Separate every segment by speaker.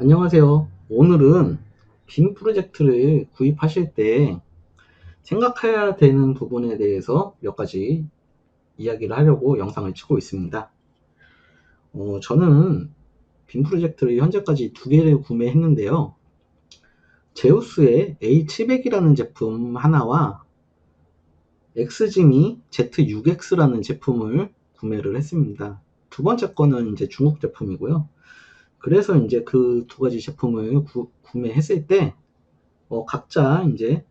Speaker 1: 안녕하세요. 오늘은 빔 프로젝트를 구입하실 때 생각해야 되는 부분에 대해서 몇 가지 이야기를 하려고 영상을 찍고 있습니다. 저는 빔 프로젝트를 현재까지 두 개를 구매했는데요. 제우스의 A700이라는 제품 하나와 엑스지미 Z6X라는 제품을 구매를 했습니다. 두 번째 거는 이제 중국 제품이고요. 그래서 이제 그 두 가지 제품을 구매했을 때 각자 이제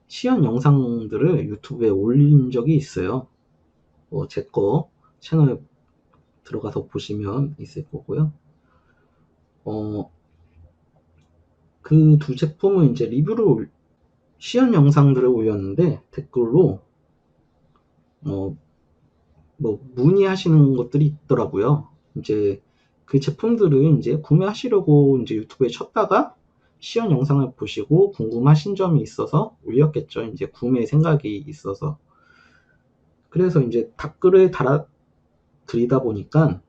Speaker 1: 시연 영상들을 유튜브에 올린 적이 있어요. 제 거 채널 들어가서 보시면 있을 거고요. 그 두 제품은 이제 시연 영상들을 올렸는데 댓글로 문의하시는 것들이 있더라고요. 이제 그 제품들을 이제 구매하시려고 이제 유튜브에 쳤다가 시연 영상을 보시고 궁금하신 점이 있어서 올렸겠죠. 이제 구매 생각이 있어서. 그래서 이제 댓글을 달아드리다 보니까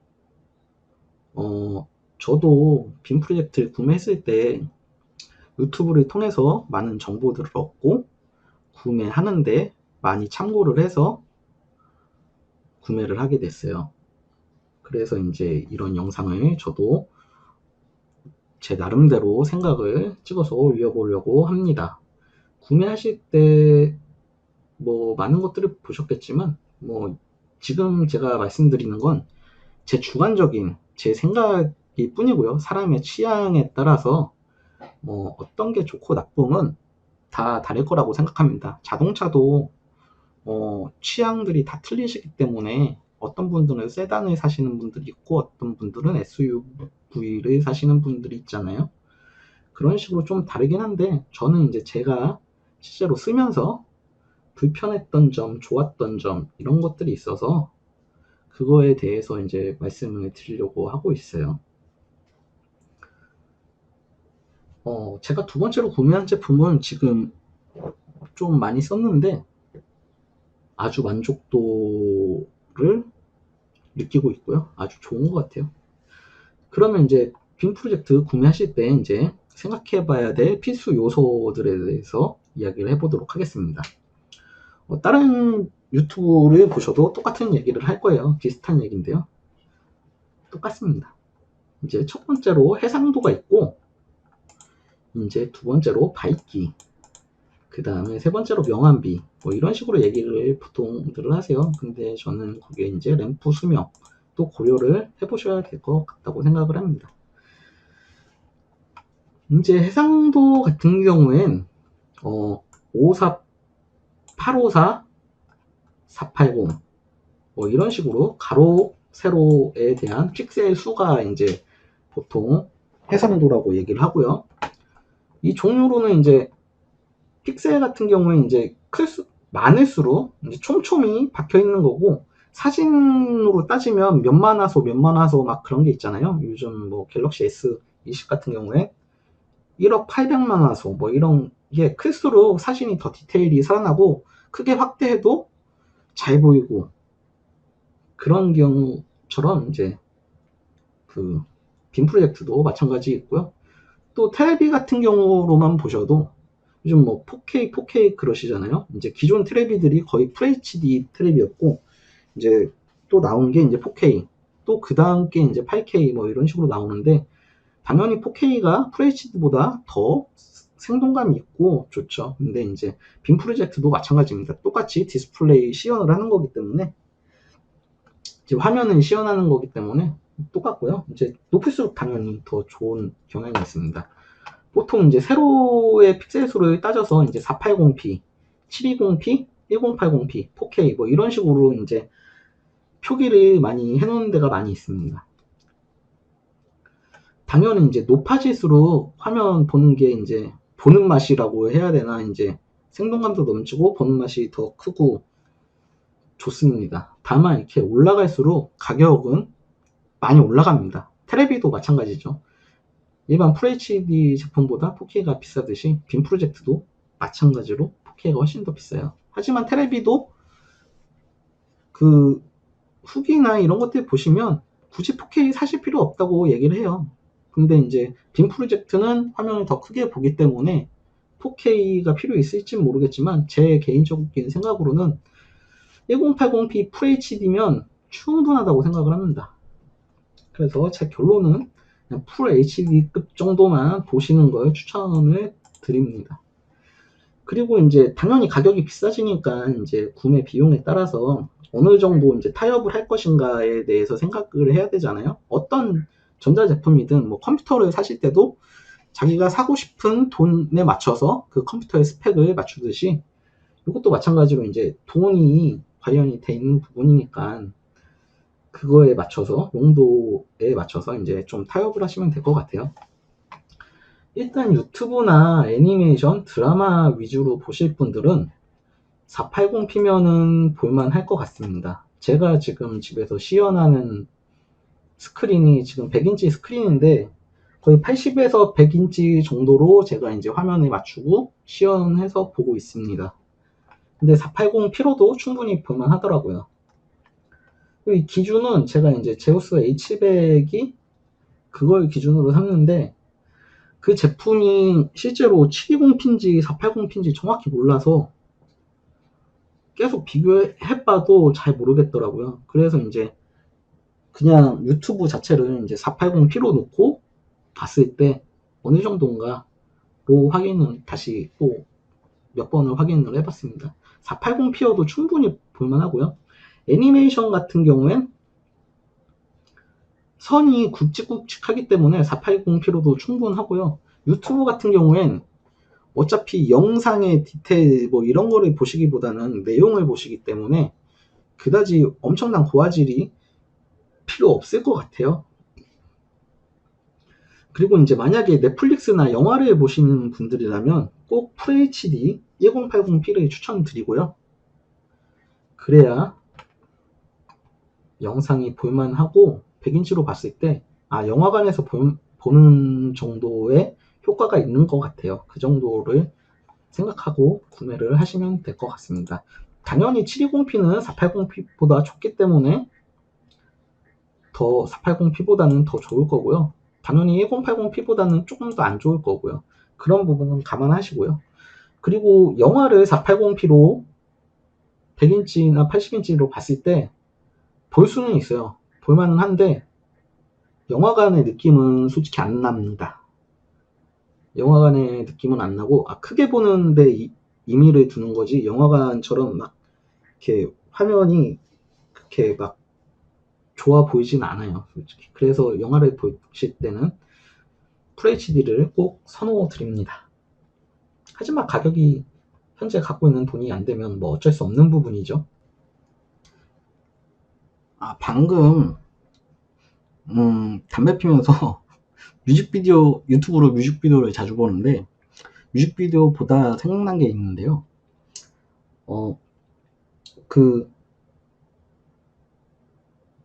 Speaker 1: 저도 빔 프로젝트를 구매했을 때 유튜브를 통해서 많은 정보들을 얻고 구매하는데 많이 참고를 해서 구매를 하게 됐어요. 그래서 이제 이런 영상을 저도 제 나름대로 생각을 찍어서 올려보려고 합니다. 구매하실 때 많은 것들을 보셨겠지만 지금 제가 말씀드리는 건 제 주관적인 제 생각일 뿐이고요. 사람의 취향에 따라서 어떤 게 좋고 나쁨은 다 다를 거라고 생각합니다. 자동차도 취향들이 다 틀리시기 때문에 어떤 분들은 세단을 사시는 분들이 있고 어떤 분들은 SUV를 사시는 분들이 있잖아요. 그런 식으로 좀 다르긴 한데 저는 이제 제가 실제로 쓰면서 불편했던 점, 좋았던 점 이런 것들이 있어서 그거에 대해서 이제 말씀을 드리려고 하고 있어요. 제가 두 번째로 구매한 제품은 지금 좀 많이 썼는데 아주 만족도를 느끼고 있고요. 아주 좋은 것 같아요. 그러면 이제 빔 프로젝트 구매하실 때 이제 생각해 봐야 될 필수 요소들에 대해서 이야기를 해보도록 하겠습니다. 다른 유튜브를 보셔도 똑같은 얘기를 할 거예요. 비슷한 얘기인데요. 똑같습니다. 이제 첫 번째로 해상도가 있고, 이제 두 번째로 밝기, 그 다음에 세 번째로 명암비, 이런 식으로 얘기를 보통들을 하세요. 근데 저는 거기에 이제 램프 수명 또 고려를 해보셔야 될 것 같다고 생각을 합니다. 이제 해상도 같은 경우엔 54, 854, 480 이런 식으로 가로 세로에 대한 픽셀 수가 이제 보통 해상도라고 얘기를 하고요. 이 종류로는 이제 픽셀 같은 경우에 이제 많을수록 이제 촘촘히 박혀 있는 거고, 사진으로 따지면 몇만 화소 몇만 화소 막 그런 게 있잖아요. 요즘 갤럭시 S20 같은 경우에 1억 800만 화소 이런 게 클수록 사진이 더 디테일이 살아나고 크게 확대해도 잘 보이고, 그런 경우처럼 이제 그 빔 프로젝트도 마찬가지 있고요. 또 텔레비 같은 경우로만 보셔도 요즘 4K, 4K 그러시잖아요. 이제 기존 텔레비들이 거의 FHD 텔레비였고, 이제 또 나온 게 이제 4K, 또 그 다음 게 이제 8K 이런 식으로 나오는데, 당연히 4K가 FHD보다 더 생동감이 있고 좋죠. 근데 이제 빔 프로젝트도 마찬가지입니다. 똑같이 디스플레이 시연을 하는 거기 때문에, 이제 화면을 시연하는 거기 때문에 똑같고요. 이제 높일수록 당연히 더 좋은 경향이 있습니다. 보통 이제 세로의 픽셀 수를 따져서 이제 480p, 720p, 1080p, 4K 이런 식으로 이제 표기를 많이 해놓은 데가 많이 있습니다. 당연히 이제 높아질수록 화면 보는 게 이제 보는 맛이라고 해야 되나, 이제 생동감도 넘치고 보는 맛이 더 크고 좋습니다. 다만 이렇게 올라갈수록 가격은 많이 올라갑니다. 텔레비도 마찬가지죠. 일반 FHD 제품보다 4K가 비싸듯이 빔 프로젝트도 마찬가지로 4K가 훨씬 더 비싸요. 하지만 텔레비도 그 후기나 이런 것들 보시면 굳이 4K 사실 필요 없다고 얘기를 해요. 근데 이제 빔 프로젝트는 화면을 더 크게 보기 때문에 4K가 필요 있을진 모르겠지만 제 개인적인 생각으로는 1080p FHD면 충분하다고 생각을 합니다. 그래서 제 결론은 그냥 FHD급 정도만 보시는 걸 추천을 드립니다. 그리고 이제 당연히 가격이 비싸지니까 이제 구매 비용에 따라서 어느 정도 이제 타협을 할 것인가에 대해서 생각을 해야 되잖아요. 어떤 전자제품이든 뭐 컴퓨터를 사실 때도 자기가 사고 싶은 돈에 맞춰서 그 컴퓨터의 스펙을 맞추듯이 이것도 마찬가지로 이제 돈이 관련이 돼 있는 부분이니까 그거에 맞춰서 용도에 맞춰서 이제 좀 타협을 하시면 될 것 같아요. 일단 유튜브나 애니메이션, 드라마 위주로 보실 분들은 480p면은 볼만할 것 같습니다. 제가 지금 집에서 시연하는 스크린이 지금 100인치 스크린인데 거의 80에서 100인치 정도로 제가 이제 화면에 맞추고 시연해서 보고 있습니다. 근데 480p로도 충분히 볼만 하더라고요. 이 기준은 제가 이제 제우스 H100이 그걸 기준으로 샀는데 그 제품이 실제로 720p인지 480p인지 정확히 몰라서 계속 비교해봐도 잘 모르겠더라고요. 그래서 이제 그냥 유튜브 자체를 이제 480p로 놓고 봤을 때 어느 정도인가로 확인을 다시 또 몇 번을 확인을 해봤습니다. 480p여도 충분히 볼만하고요. 애니메이션 같은 경우엔 선이 굵직굵직하기 때문에 480p로도 충분하고요. 유튜브 같은 경우엔 어차피 영상의 디테일 뭐 이런 거를 보시기보다는 내용을 보시기 때문에 그다지 엄청난 고화질이 필요 없을 것 같아요. 그리고 이제 만약에 넷플릭스나 영화를 보시는 분들이라면 꼭 FHD 1080p를 추천드리고요. 그래야 영상이 볼만하고 100인치로 봤을 때 영화관에서 보는 정도의 효과가 있는 것 같아요. 그 정도를 생각하고 구매를 하시면 될 것 같습니다. 당연히 720p는 480p보다 좋기 때문에 480p보다는 더 좋을 거고요. 당연히 1080p보다는 조금 더 안 좋을 거고요. 그런 부분은 감안하시고요. 그리고 영화를 480p로 100인치나 80인치로 봤을 때 볼 수는 있어요. 볼만은 한데 영화관의 느낌은 솔직히 안 납니다. 영화관의 느낌은 안 나고 크게 보는데 의미를 두는 거지 영화관처럼 막 이렇게 화면이 그렇게 막 좋아 보이진 않아요. 솔직히. 그래서 영화를 보실 때는 FHD를 꼭 선호 드립니다. 하지만 가격이 현재 갖고 있는 돈이 안 되면 뭐 어쩔 수 없는 부분이죠. 방금 담배 피면서 유튜브로 뮤직비디오를 자주 보는데 뮤직비디오보다 생각난 게 있는데요.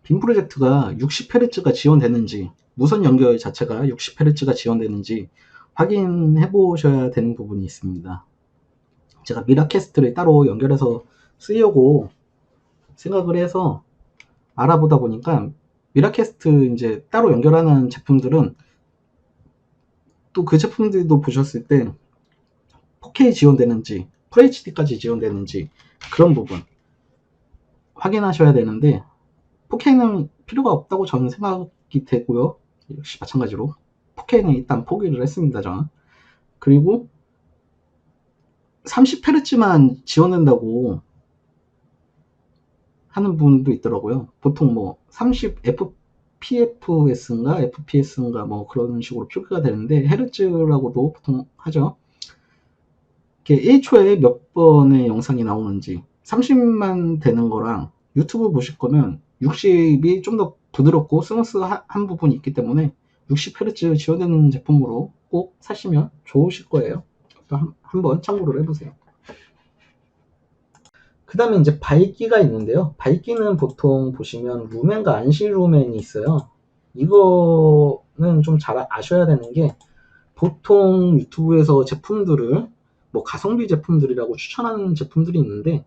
Speaker 1: 빔 프로젝트가 60Hz가 지원되는지 무선 연결 자체가 60Hz가 지원되는지 확인해 보셔야 되는 부분이 있습니다. 제가 미라캐스트를 따로 연결해서 쓰려고 생각을 해서 알아보다 보니까 미라캐스트 이제 따로 연결하는 제품들은 또 그 제품들도 보셨을 때 4K 지원되는지 FHD까지 지원되는지 그런 부분 확인하셔야 되는데 4K는 필요가 없다고 저는 생각이 되고요. 역시 마찬가지로 4K는 일단 포기를 했습니다. 저는. 그리고 30Hz만 지원된다고 하는 분도 있더라고요. 보통 뭐 30fps인가 fps인가 뭐 그런 식으로 표기가 되는데 헤르츠라고도 보통 하죠. 이게 1초에 몇 번의 영상이 나오는지 30만 되는 거랑 유튜브 보실 거면 60이 좀 더 부드럽고 스무스한 부분이 있기 때문에 60Hz 지원되는 제품으로 꼭 사시면 좋으실 거예요. 한번 참고를 해보세요. 그 다음에 이제 밝기가 있는데요. 밝기는 보통 보시면 루멘과 안시 루멘이 있어요. 이거는 좀 잘 아셔야 되는 게 보통 유튜브에서 제품들을 뭐 가성비 제품들이라고 추천하는 제품들이 있는데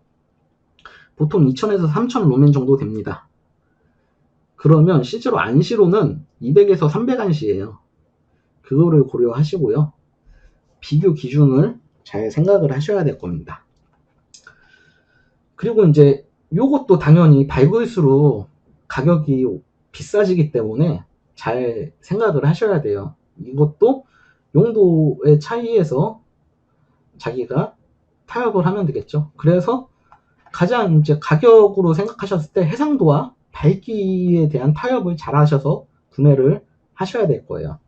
Speaker 1: 보통 2000에서 3000 루멘 정도 됩니다. 그러면 실제로 안시로는 200에서 300 안시예요. 그거를 고려하시고요. 비교 기준을 잘 생각을 하셔야 될 겁니다. 그리고 이제 요것도 당연히 밝을수록 가격이 비싸지기 때문에 잘 생각을 하셔야 돼요. 이것도 용도의 차이에서 자기가 타협을 하면 되겠죠. 그래서 가장 이제 가격으로 생각하셨을 때 해상도와 밝기에 대한 타협을 잘 하셔서 구매를 하셔야 될 거예요.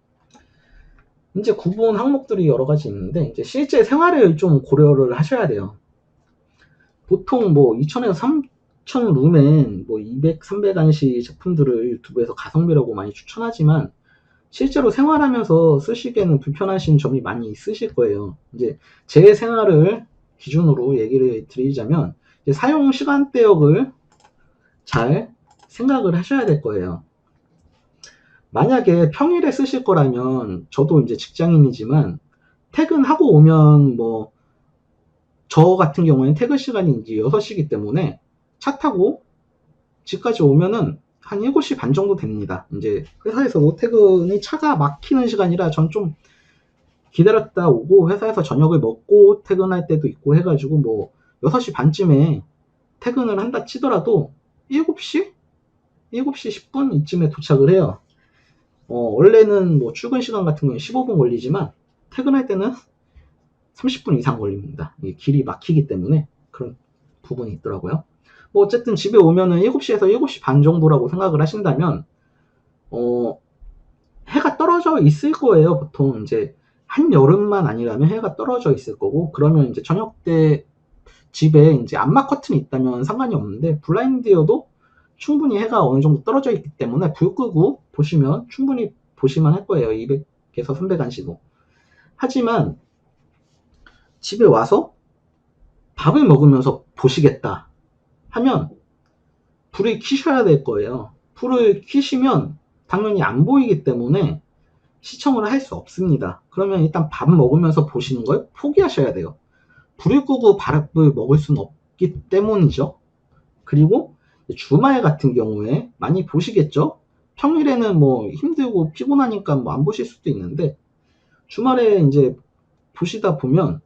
Speaker 1: 이제 구분 항목들이 여러 가지 있는데 이제 실제 생활을 좀 고려를 하셔야 돼요. 보통 뭐 2000에서 3000 루멘 뭐 200, 300안시 제품들을 유튜브에서 가성비라고 많이 추천하지만 실제로 생활하면서 쓰시기에는 불편하신 점이 많이 있으실 거예요. 이제 제 생활을 기준으로 얘기를 드리자면 이제 사용 시간대역을 잘 생각을 하셔야 될 거예요. 만약에 평일에 쓰실 거라면 저도 이제 직장인이지만 퇴근하고 오면 뭐 저 같은 경우에는 퇴근 시간이 이제 6시이기 때문에 차 타고 집까지 오면은 한 7시 반 정도 됩니다. 이제 회사에서도 퇴근이 차가 막히는 시간이라 전 좀 기다렸다 오고 회사에서 저녁을 먹고 퇴근할 때도 있고 해가지고 뭐 6시 반쯤에 퇴근을 한다 치더라도 7시? 7시 10분 이쯤에 도착을 해요. 원래는 뭐 출근 시간 같은 경우는 15분 걸리지만 퇴근할 때는 30분 이상 걸립니다. 이게 길이 막히기 때문에 그런 부분이 있더라고요. 뭐 어쨌든 집에 오면은 7시에서 7시 반 정도라고 생각을 하신다면 해가 떨어져 있을 거예요. 보통 이제 한여름만 아니라면 해가 떨어져 있을 거고 그러면 이제 저녁 때 집에 이제 암막 커튼이 있다면 상관이 없는데 블라인드여도 충분히 해가 어느 정도 떨어져 있기 때문에 불 끄고 보시면 충분히 보시만 할 거예요. 200에서 300안시도. 하지만 집에 와서 밥을 먹으면서 보시겠다 하면 불을 켜셔야 될 거예요. 불을 켜시면 당연히 안 보이기 때문에 시청을 할 수 없습니다. 그러면 일단 밥 먹으면서 보시는 걸 포기하셔야 돼요. 불을 끄고 밥을 먹을 수는 없기 때문이죠. 그리고 주말 같은 경우에 많이 보시겠죠? 평일에는 뭐 힘들고 피곤하니까 뭐 안 보실 수도 있는데 주말에 이제 보시다 보면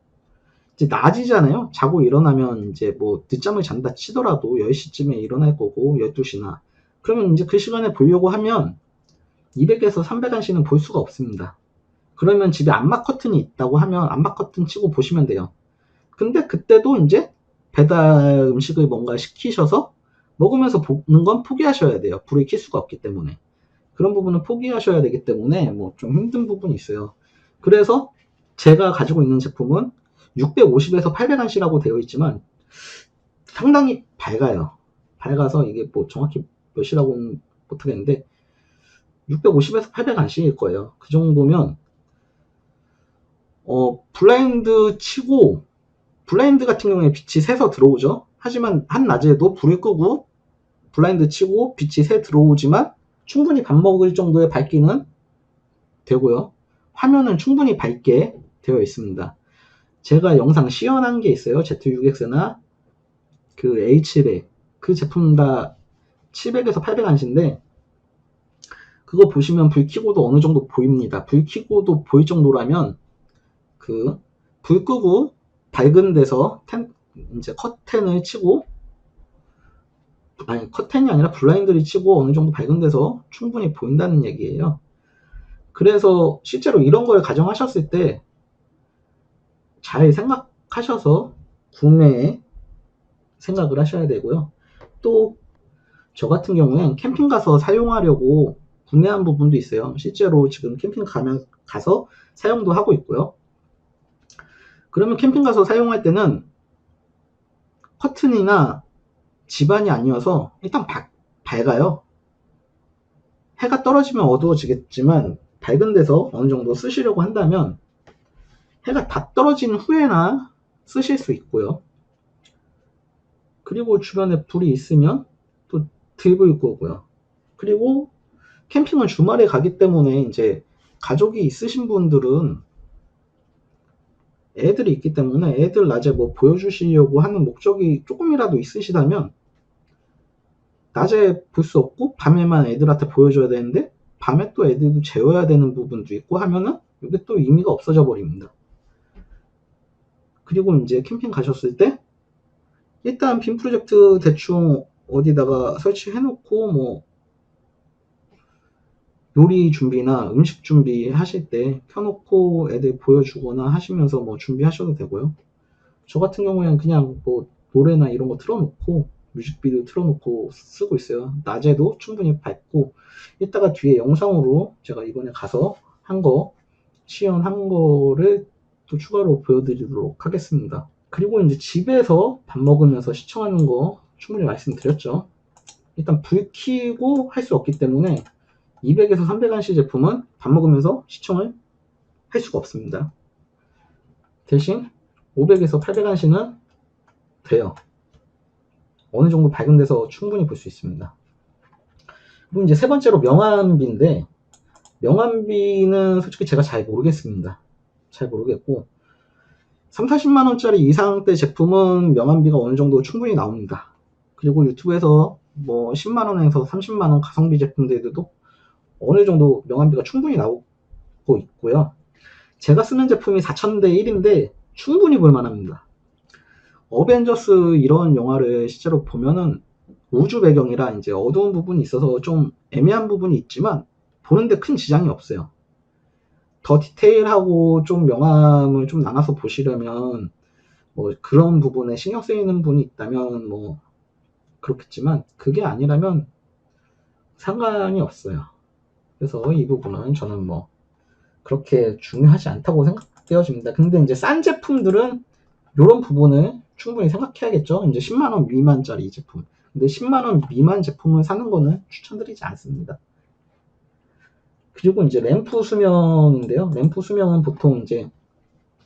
Speaker 1: 이제 낮이잖아요. 자고 일어나면 이제 뭐 늦잠을 잔다 치더라도 10시쯤에 일어날 거고 12시나 그러면 이제 그 시간에 보려고 하면 200에서 300안씩은 볼 수가 없습니다. 그러면 집에 암막 커튼이 있다고 하면 암막 커튼 치고 보시면 돼요. 근데 그때도 이제 배달 음식을 뭔가 시키셔서 먹으면서 보는 건 포기하셔야 돼요. 불을 켤 수가 없기 때문에. 그런 부분은 포기하셔야 되기 때문에 뭐 좀 힘든 부분이 있어요. 그래서 제가 가지고 있는 제품은 650에서 800안시라고 되어 있지만 상당히 밝아요. 밝아서 이게 뭐 정확히 몇이라고는 못하겠는데 650에서 800안시일 거예요. 그 정도면 블라인드 치고 블라인드 같은 경우에 빛이 새서 들어오죠. 하지만 한낮에도 불을 끄고 블라인드 치고 빛이 새 들어오지만 충분히 밥 먹을 정도의 밝기는 되고요. 화면은 충분히 밝게 되어 있습니다. 제가 영상 시연한 게 있어요. Z6X나 그 H100 그 제품 다 700에서 800안시인데 그거 보시면 불 켜고도 어느 정도 보입니다. 불 켜고도 보일 정도라면 그 불 끄고 밝은 데서 이제 커튼을 치고 아니 커튼이 아니라 블라인드를 치고 어느 정도 밝은 데서 충분히 보인다는 얘기예요. 그래서 실제로 이런 걸 가정하셨을 때 잘 생각하셔서 구매에 생각을 하셔야 되고요. 또 저 같은 경우엔 캠핑 가서 사용하려고 구매한 부분도 있어요. 실제로 지금 캠핑 가서 사용도 하고 있고요. 그러면 캠핑 가서 사용할 때는 커튼이나 집안이 아니어서 일단 밝아요. 해가 떨어지면 어두워지겠지만 밝은 데서 어느 정도 쓰시려고 한다면 해가 다 떨어진 후에나 쓰실 수 있고요. 그리고 주변에 불이 있으면 또 들고 거고요. 그리고 캠핑은 주말에 가기 때문에 이제 가족이 있으신 분들은 애들이 있기 때문에 애들 낮에 뭐 보여주시려고 하는 목적이 조금이라도 있으시다면 낮에 볼 수 없고 밤에만 애들한테 보여줘야 되는데 밤에 또 애들도 재워야 되는 부분도 있고 하면은 이게 또 의미가 없어져 버립니다. 그리고 이제 캠핑 가셨을 때 일단 빔 프로젝트 대충 어디다가 설치해 놓고 뭐 요리 준비나 음식 준비 하실 때 켜놓고 애들 보여주거나 하시면서 뭐 준비하셔도 되고요. 저 같은 경우에는 그냥 뭐 노래나 이런 거 틀어놓고 뮤직비디오 틀어놓고 쓰고 있어요. 낮에도 충분히 밝고 이따가 뒤에 영상으로 제가 이번에 가서 한 거 시연한 거를 또 추가로 보여드리도록 하겠습니다. 그리고 이제 집에서 밥 먹으면서 시청하는 거 충분히 말씀드렸죠. 일단 불 켜고 할 수 없기 때문에 200에서 300안시 제품은 밥 먹으면서 시청을 할 수가 없습니다. 대신 500에서 800안시는 돼요. 어느 정도 밝은 데서 충분히 볼 수 있습니다. 그리고 이제 세 번째로 명암비인데, 명암비는 솔직히 제가 잘 모르겠습니다. 잘 모르겠고, 3, 40만원짜리 이상대 제품은 명암비가 어느 정도 충분히 나옵니다. 그리고 유튜브에서 뭐 10만원에서 30만원 가성비 제품들도 어느 정도 명암비가 충분히 나오고 있고요. 제가 쓰는 제품이 4000대 1인데 충분히 볼만합니다. 어벤져스 이런 영화를 실제로 보면은 우주 배경이라 이제 어두운 부분이 있어서 좀 애매한 부분이 있지만 보는데 큰 지장이 없어요. 더 디테일하고 좀 명암을 좀 나눠서 보시려면 뭐 그런 부분에 신경 쓰이는 분이 있다면 뭐 그렇겠지만 그게 아니라면 상관이 없어요. 그래서 이 부분은 저는 뭐 그렇게 중요하지 않다고 생각되어집니다. 근데 이제 싼 제품들은 이런 부분을 충분히 생각해야겠죠. 이제 10만원 미만짜리 제품. 근데 10만원 미만 제품을 사는 거는 추천드리지 않습니다. 그리고 이제 램프 수명인데요. 램프 수명은 보통 이제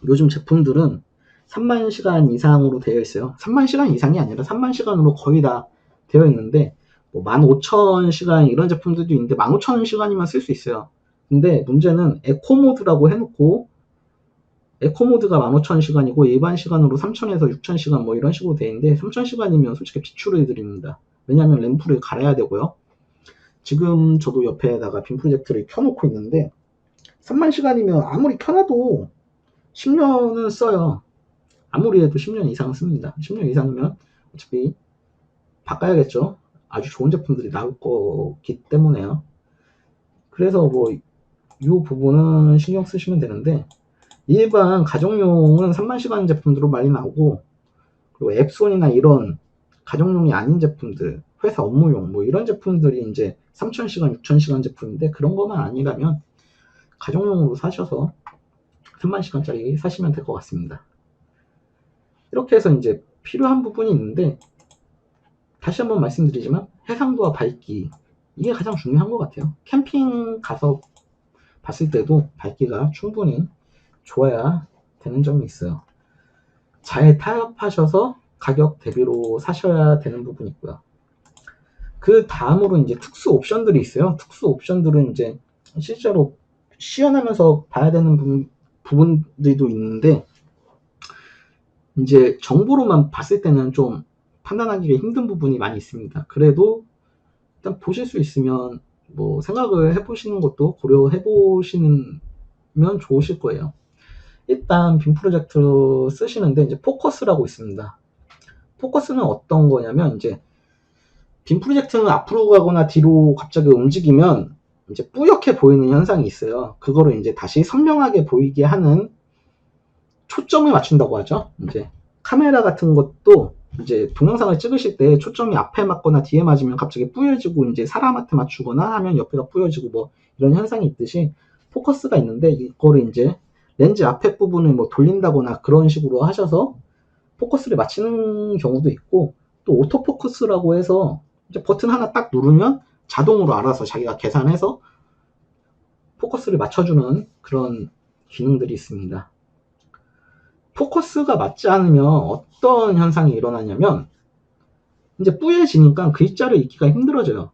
Speaker 1: 요즘 제품들은 3만 시간 이상으로 되어 있어요. 3만 시간 이상이 아니라 3만 시간으로 거의 다 되어 있는데 뭐 15,000시간 이런 제품들도 있는데 15,000시간이면 쓸 수 있어요. 근데 문제는 에코 모드라고 해놓고 에코 모드가 15,000시간이고 일반 시간으로 3,000에서 6,000시간 뭐 이런 식으로 되어 있는데 3,000시간이면 솔직히 비추를 드립니다. 왜냐하면 램프를 갈아야 되고요. 지금 저도 옆에다가 빔 프로젝트를 켜놓고 있는데 3만 시간이면 아무리 켜놔도 10년은 써요. 아무리 해도 10년 이상 씁니다. 10년 이상이면 어차피 바꿔야겠죠. 아주 좋은 제품들이 나올 거기 때문에요. 그래서 뭐 이 부분은 신경 쓰시면 되는데 일반 가정용은 3만 시간 제품들로 많이 나오고 그리고 앱손이나 이런 가정용이 아닌 제품들 회사 업무용 뭐 이런 제품들이 이제 3,000시간 6,000시간 제품인데 그런 것만 아니라면 가정용으로 사셔서 3만 시간짜리 사시면 될 것 같습니다. 이렇게 해서 이제 필요한 부분이 있는데 다시 한번 말씀드리지만 해상도와 밝기 이게 가장 중요한 것 같아요. 캠핑 가서 봤을 때도 밝기가 충분히 좋아야 되는 점이 있어요. 잘 타협하셔서 가격 대비로 사셔야 되는 부분이 있고요. 그 다음으로 이제 특수 옵션들이 있어요. 특수 옵션들은 이제 실제로 시연하면서 봐야 되는 부분들도 있는데 이제 정보로만 봤을 때는 좀 판단하기가 힘든 부분이 많이 있습니다. 그래도 일단 보실 수 있으면 뭐 생각을 해보시는 것도 고려해 보시면 좋으실 거예요. 일단 빔 프로젝트 쓰시는데 이제 포커스라고 있습니다. 포커스는 어떤 거냐면 이제 빔 프로젝트는 앞으로 가거나 뒤로 갑자기 움직이면 이제 뿌옇게 보이는 현상이 있어요. 그거를 이제 다시 선명하게 보이게 하는 초점을 맞춘다고 하죠. 이제 카메라 같은 것도 이제 동영상을 찍으실 때 초점이 앞에 맞거나 뒤에 맞으면 갑자기 뿌여지고 이제 사람한테 맞추거나 하면 옆에가 뿌여지고 뭐 이런 현상이 있듯이 포커스가 있는데 이거를 이제 렌즈 앞에 부분을 뭐 돌린다거나 그런 식으로 하셔서 포커스를 맞추는 경우도 있고 또 오토포커스라고 해서 이제 버튼 하나 딱 누르면 자동으로 알아서 자기가 계산해서 포커스를 맞춰주는 그런 기능들이 있습니다. 포커스가 맞지 않으면 어떤 현상이 일어나냐면 이제 뿌얘지니까 글자를 읽기가 힘들어져요.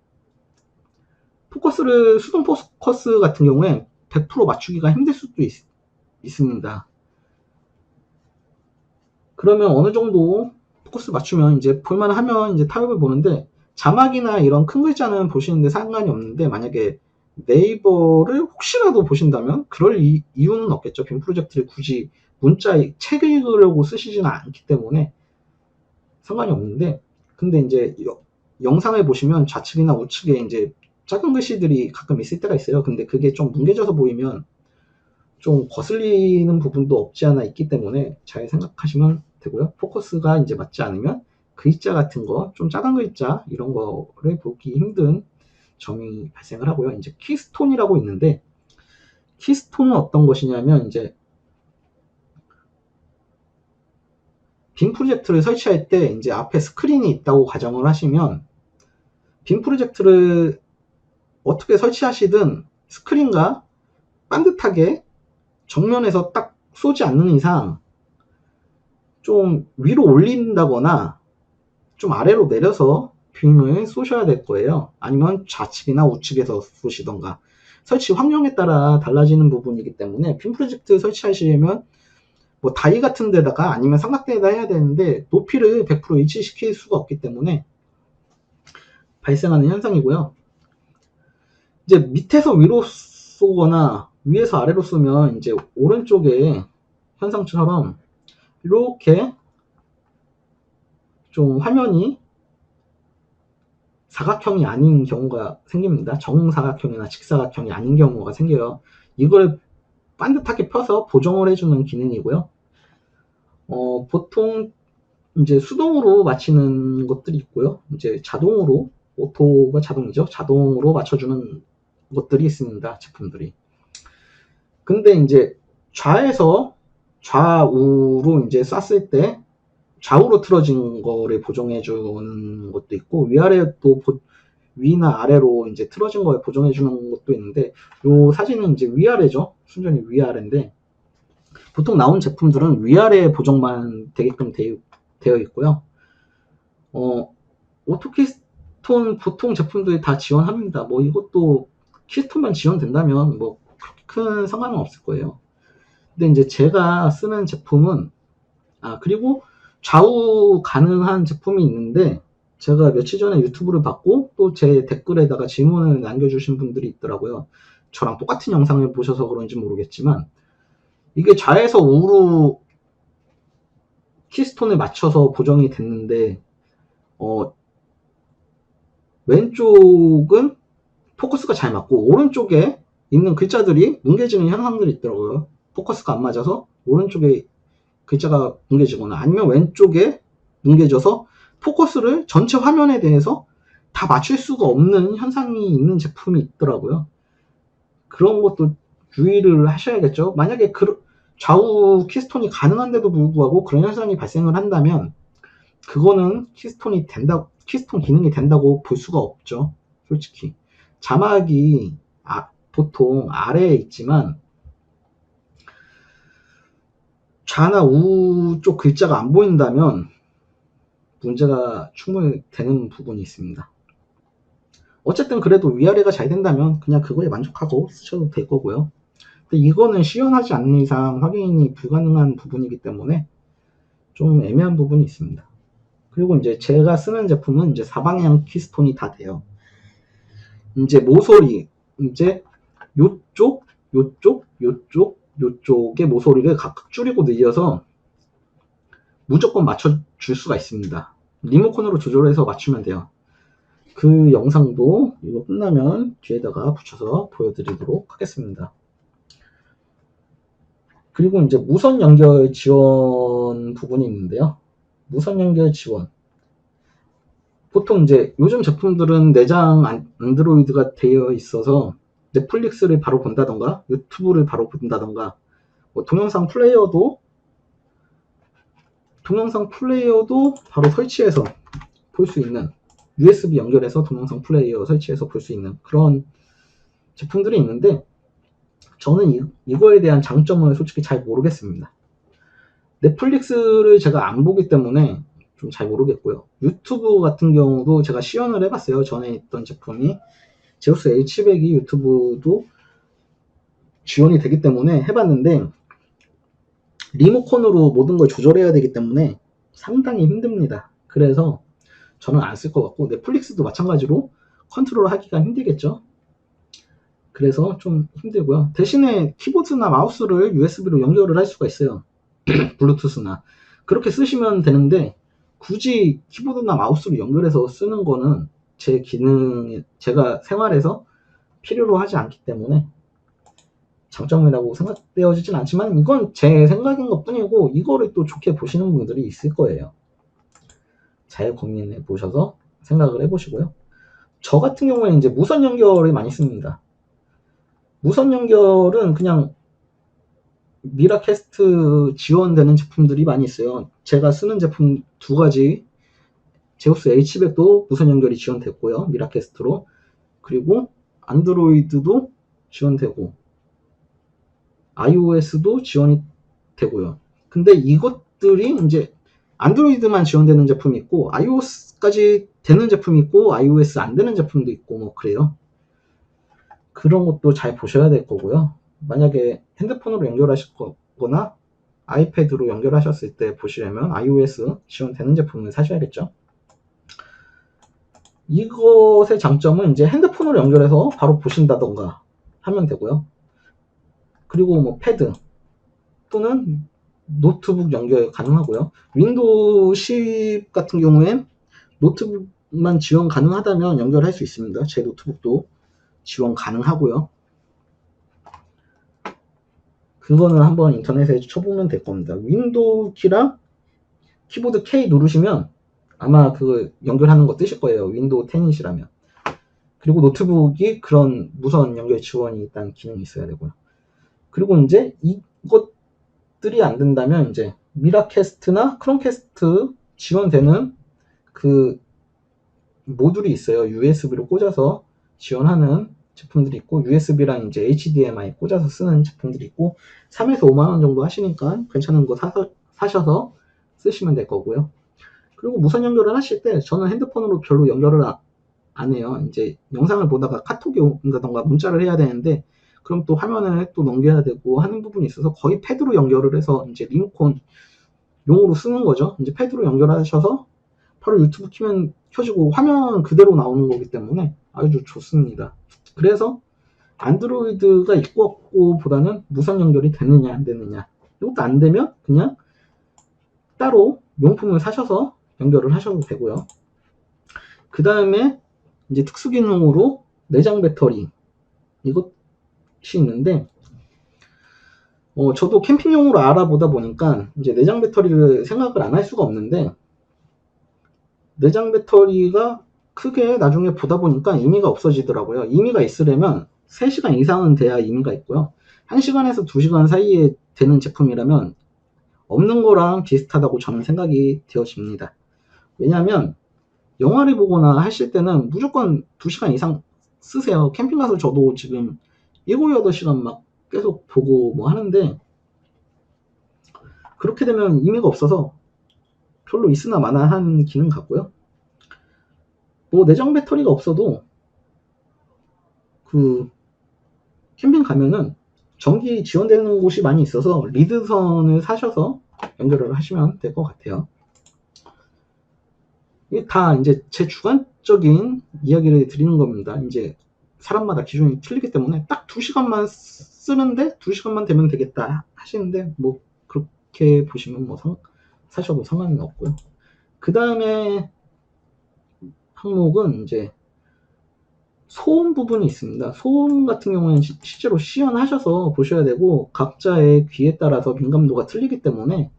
Speaker 1: 포커스를 수동 포커스 같은 경우에 100% 맞추기가 힘들 수도 있습니다. 그러면 어느 정도 포커스 맞추면 이제 볼만하면 이제 타협을 보는데 자막이나 이런 큰 글자는 보시는데 상관이 없는데 만약에 네이버를 혹시라도 보신다면 그럴 이유는 없겠죠. 빔 프로젝트를 굳이 책 읽으려고 쓰시지는 않기 때문에 상관이 없는데, 근데 이제 영상을 보시면 좌측이나 우측에 이제 작은 글씨들이 가끔 있을 때가 있어요. 근데 그게 좀 뭉개져서 보이면 좀 거슬리는 부분도 없지 않아 있기 때문에 잘 생각하시면 되고요. 포커스가 이제 맞지 않으면 글자 같은 거, 좀 작은 글자 이런 거를 보기 힘든 점이 발생을 하고요. 이제 키스톤이라고 있는데, 키스톤은 어떤 것이냐면 이제 빔 프로젝트를 설치할 때 이제 앞에 스크린이 있다고 가정을 하시면, 빔 프로젝트를 어떻게 설치하시든 스크린과 반듯하게 정면에서 딱 쏘지 않는 이상 좀 위로 올린다거나 좀 아래로 내려서 빔을 쏘셔야 될 거예요. 아니면 좌측이나 우측에서 쏘시던가. 설치 환경에 따라 달라지는 부분이기 때문에 빔 프로젝트 설치하시려면 뭐 다이 같은 데다가 아니면 삼각대에다 해야 되는데 높이를 100% 일치시킬 수가 없기 때문에 발생하는 현상이고요. 이제 밑에서 위로 쏘거나 위에서 아래로 쏘면 이제 오른쪽에 현상처럼 이렇게 좀 화면이 사각형이 아닌 경우가 생깁니다. 정사각형이나 직사각형이 아닌 경우가 생겨요. 이걸 반듯하게 펴서 보정을 해주는 기능이고요. 보통 이제 수동으로 맞추는 것들이 있고요. 이제 자동으로, 오토가 자동이죠. 자동으로 맞춰주는 것들이 있습니다. 제품들이. 근데 이제 좌우로 이제 쐈을 때 좌우로 틀어진 거를 보정해 주는 것도 있고, 위나 아래로 이제 틀어진 거에 보정해 주는 것도 있는데, 요 사진은 이제 위아래죠. 순전히 위아래인데, 보통 나온 제품들은 위아래 보정만 되게끔 되어 있고요. 오토키스톤 보통 제품들이 다 지원합니다. 뭐 이것도 키스톤만 지원된다면 뭐 큰 상관은 없을 거예요. 근데 이제 제가 쓰는 제품은, 그리고 좌우 가능한 제품이 있는데, 제가 며칠 전에 유튜브를 봤고 또 제 댓글에다가 질문을 남겨주신 분들이 있더라고요. 저랑 똑같은 영상을 보셔서 그런지 모르겠지만, 이게 좌에서 우로 키스톤에 맞춰서 보정이 됐는데, 왼쪽은 포커스가 잘 맞고 오른쪽에 있는 글자들이 뭉개지는 현상들이 있더라고요. 포커스가 안 맞아서 오른쪽에 글자가 뭉개지거나, 아니면 왼쪽에 뭉개져서 포커스를 전체 화면에 대해서 다 맞출 수가 없는 현상이 있는 제품이 있더라고요. 그런 것도 주의를 하셔야겠죠. 만약에 좌우 키스톤이 가능한데도 불구하고 그런 현상이 발생을 한다면 그거는 키스톤 기능이 된다고 볼 수가 없죠. 솔직히 자막이 보통 아래에 있지만 좌나 우 쪽 글자가 안 보인다면 문제가 충분히 되는 부분이 있습니다. 어쨌든 그래도 위아래가 잘 된다면 그냥 그거에 만족하고 쓰셔도 될 거고요. 근데 이거는 시연하지 않는 이상 확인이 불가능한 부분이기 때문에 좀 애매한 부분이 있습니다. 그리고 이제 제가 쓰는 제품은 이제 사방향 키스톤이 다 돼요. 이제 모서리, 이제 요쪽, 요쪽의 모서리를 각각 줄이고 늘려서 무조건 맞춰줄 수가 있습니다. 리모컨으로 조절해서 맞추면 돼요. 그 영상도 이거 끝나면 뒤에다가 붙여서 보여드리도록 하겠습니다. 그리고 이제 무선 연결 지원 부분이 있는데요. 무선 연결 지원. 보통 이제 요즘 제품들은 내장 안드로이드가 되어 있어서 넷플릭스를 바로 본다던가 유튜브를 바로 본다던가, 뭐 동영상 플레이어도 바로 설치해서 볼 수 있는, USB 연결해서 동영상 플레이어 설치해서 볼 수 있는 그런 제품들이 있는데, 저는 이거에 대한 장점을 솔직히 잘 모르겠습니다. 넷플릭스를 제가 안 보기 때문에 좀 잘 모르겠고요. 유튜브 같은 경우도 제가 시연을 해봤어요. 전에 있던 제품이 제우스 H100이 유튜브도 지원이 되기 때문에 해봤는데, 리모컨으로 모든 걸 조절해야 되기 때문에 상당히 힘듭니다. 그래서 저는 안 쓸 것 같고, 넷플릭스도 마찬가지로 컨트롤 하기가 힘들겠죠. 그래서 좀 힘들고요. 대신에 키보드나 마우스를 USB로 연결을 할 수가 있어요. 블루투스나. 그렇게 쓰시면 되는데 굳이 키보드나 마우스를 연결해서 쓰는 거는 제 기능, 제가 생활에서 필요로 하지 않기 때문에 장점이라고 생각되어지진 않지만 이건 제 생각인 것 뿐이고 이거를 또 좋게 보시는 분들이 있을 거예요. 잘 고민해 보셔서 생각을 해보시고요. 저 같은 경우에 이제 무선 연결을 많이 씁니다. 무선 연결은 그냥 미라캐스트 지원되는 제품들이 많이 있어요. 제가 쓰는 제품 두 가지, 제우스 H100도 무선 연결이 지원됐고요. 미라캐스트로. 그리고 안드로이드도 지원되고 iOS도 지원이 되고요. 근데 이것들이 이제 안드로이드만 지원되는 제품이 있고 iOS까지 되는 제품이 있고 iOS 안 되는 제품도 있고 뭐 그래요. 그런 것도 잘 보셔야 될 거고요. 만약에 핸드폰으로 연결하실 거거나 아이패드로 연결하셨을 때 보시려면 iOS 지원되는 제품을 사셔야겠죠. 이것의 장점은 이제 핸드폰으로 연결해서 바로 보신다던가 하면 되고요. 그리고 뭐 패드 또는 노트북 연결 가능하고요. 윈도우 10 같은 경우엔 노트북만 지원 가능하다면 연결할 수 있습니다. 제 노트북도 지원 가능하고요. 그거는 한번 인터넷에 쳐보면 될 겁니다. 윈도우 키랑 키보드 K 누르시면 아마 그거 연결하는 거 뜨실 거예요. 윈도우 10이시라면. 그리고 노트북이 그런 무선 연결 지원이 일단 기능이 있어야 되고요. 그리고 이제 이것들이 안 된다면 이제 미라캐스트나 크롬캐스트 지원되는 그 모듈이 있어요. USB로 꽂아서 지원하는 제품들이 있고 USB랑 이제 HDMI 꽂아서 쓰는 제품들이 있고 3에서 5만원 정도 하시니까 괜찮은 거 사셔서 쓰시면 될 거고요. 그리고 무선 연결을 하실 때 저는 핸드폰으로 별로 연결을 안 해요. 이제 영상을 보다가 카톡이 온다던가 문자를 해야 되는데 그럼 또 화면을 또 넘겨야 되고 하는 부분이 있어서 거의 패드로 연결을 해서 이제 리모컨 용으로 쓰는 거죠. 이제 패드로 연결하셔서 바로 유튜브 키면 켜지고 화면 그대로 나오는 거기 때문에 아주 좋습니다. 그래서 안드로이드가 있고 없고 보다는 무선 연결이 되느냐 안 되느냐, 이것도 안 되면 그냥 따로 용품을 사셔서 연결을 하셔도 되고요. 그 다음에 이제 특수 기능으로 내장 배터리 이것이 있는데 저도 캠핑용으로 알아보다 보니까 이제 내장 배터리를 생각을 안 할 수가 없는데 내장 배터리가 크게 나중에 보다 보니까 의미가 없어지더라고요. 의미가 있으려면 3시간 이상은 돼야 의미가 있고요. 1시간에서 2시간 사이에 되는 제품이라면 없는 거랑 비슷하다고 저는 생각이 되어집니다. 왜냐하면 영화를 보거나 하실 때는 무조건 2시간 이상 쓰세요. 캠핑 가서 저도 지금 7, 8시간 막 계속 보고 뭐 하는데 그렇게 되면 의미가 없어서 별로 있으나 마나한 기능 같고요. 뭐 내장 배터리가 없어도 그 캠핑 가면은 전기 지원되는 곳이 많이 있어서 리드선을 사셔서 연결을 하시면 될 것 같아요. 이게 다 이제 제 주관적인 이야기를 드리는 겁니다. 이제 사람마다 기준이 틀리기 때문에 딱 2시간만 쓰는데 2시간만 되면 되겠다 하시는데 뭐 그렇게 보시면 뭐 사셔도 상관은 없고요. 그 다음에 항목은 이제 소음 부분이 있습니다. 소음 같은 경우는 실제로 시연하셔서 보셔야 되고 각자의 귀에 따라서 민감도가 틀리기 때문에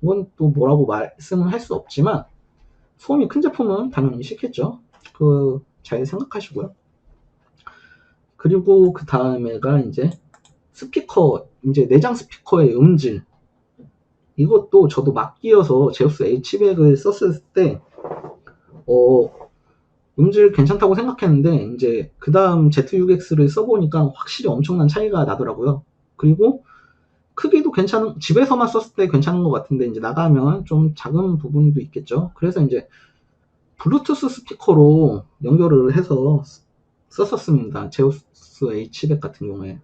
Speaker 1: 이건 또 뭐라고 말씀을 할 수 없지만 소음이 큰 제품은 당연히 싫겠죠. 잘 생각하시고요. 그리고 그 다음에가 이제 스피커, 이제 내장 스피커의 음질. 이것도 저도 막 끼어서 제우스 H100을 썼을 때 음질 괜찮다고 생각했는데 이제 그 다음 Z6X를 써보니까 확실히 엄청난 차이가 나더라고요. 그리고 크기도 집에서만 썼을 때 괜찮은 것 같은데 이제 나가면 좀 작은 부분도 있겠죠. 그래서 이제 블루투스 스피커로 연결을 해서 썼었습니다. 제우스 H100 같은 경우에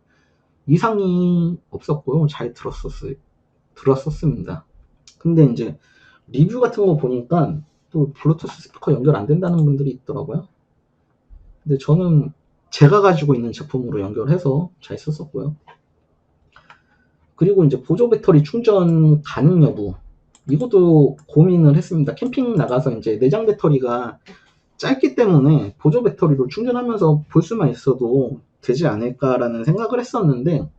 Speaker 1: 이상이 없었고요. 잘 들었었습니다. 근데 이제 리뷰 같은 거 보니까 또 블루투스 스피커 연결 안 된다는 분들이 있더라고요. 근데 저는 제가 가지고 있는 제품으로 연결해서 잘 썼었고요. 그리고 이제 보조 배터리 충전 가능 여부, 이것도 고민을 했습니다. 캠핑 나가서 이제 내장 배터리가 짧기 때문에 보조 배터리로 충전하면서 볼 수만 있어도 되지 않을까라는 생각을 했었는데,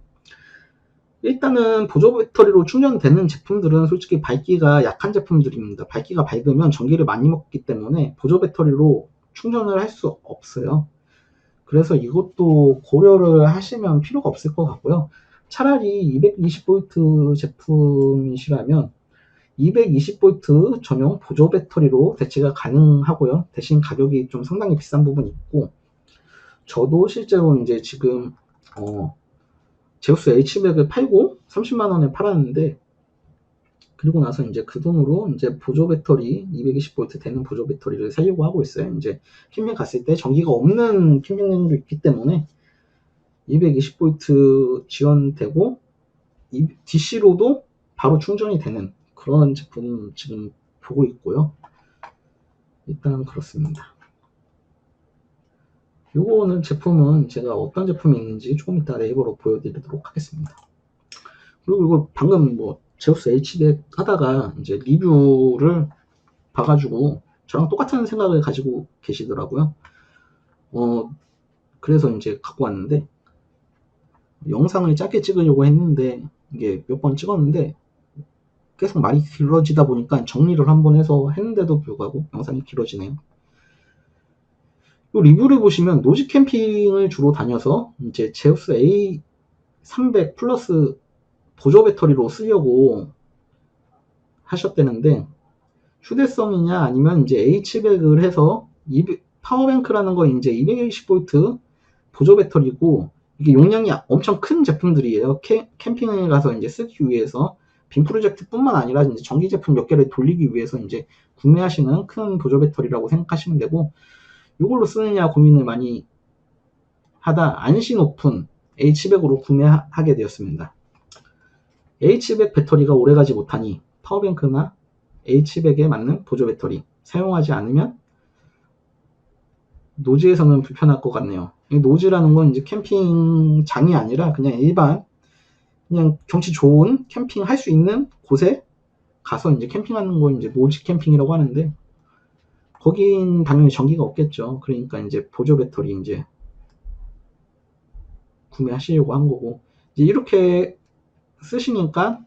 Speaker 1: 일단은 보조 배터리로 충전되는 제품들은 솔직히 밝기가 약한 제품들입니다. 밝기가 밝으면 전기를 많이 먹기 때문에 보조 배터리로 충전을 할 수 없어요. 그래서 이것도 고려를 하시면 필요가 없을 것 같고요. 차라리 220V 제품이시라면 220V 전용 보조 배터리로 대체가 가능하고요. 대신 가격이 좀 상당히 비싼 부분이 있고, 저도 실제로 이제 지금 제우스 H100을 팔고 30만원에 팔았는데, 그리고 나서 이제 그 돈으로 이제 보조 배터리 220V 되는 보조 배터리를 사려고 하고 있어요. 이제 캠핑 갔을 때 전기가 없는 캠핑장도 있기 때문에 220V 지원되고 DC로도 바로 충전이 되는 그런 제품 지금 보고 있고요. 일단 그렇습니다. 요거는 제품은 제가 어떤 제품이 있는지 조금 이따 네이버로 보여드리도록 하겠습니다. 그리고 이거 방금 뭐 제우스 H100 하다가 이제 리뷰를 봐가지고 저랑 똑같은 생각을 가지고 계시더라고요. 그래서 이제 갖고 왔는데, 영상을 짧게 찍으려고 했는데 이게 몇 번 찍었는데 계속 말이 길어지다 보니까 정리를 한번 해서 했는데도 불구하고 영상이 길어지네요. 이 리뷰를 보시면 노지 캠핑을 주로 다녀서 이제 제우스 A300 플러스 보조 배터리로 쓰려고 하셨다는데, 휴대성이냐 아니면 이제 H100을 해서 파워뱅크라는 거 이제 220V 보조 배터리고, 이게 용량이 엄청 큰 제품들이에요. 캠핑에 가서 이제 쓰기 위해서 빔 프로젝트뿐만 아니라 이제 전기 제품 몇 개를 돌리기 위해서 이제 구매하시는 큰 보조 배터리라고 생각하시면 되고, 이걸로 쓰느냐 고민을 많이 하다 안신 오픈 H100으로 구매하게 되었습니다. H100 배터리가 오래가지 못하니 파워뱅크나 H100에 맞는 보조 배터리 사용하지 않으면 노지에서는 불편할 것 같네요. 이 노지라는 건 이제 캠핑장이 아니라 그냥 일반 그냥 경치 좋은 캠핑 할 수 있는 곳에 가서 이제 캠핑하는 거 이제 노지 캠핑이라고 하는데, 거긴 당연히 전기가 없겠죠. 그러니까 이제 보조 배터리 이제 구매하시려고 한 거고, 이제 이렇게 쓰시니까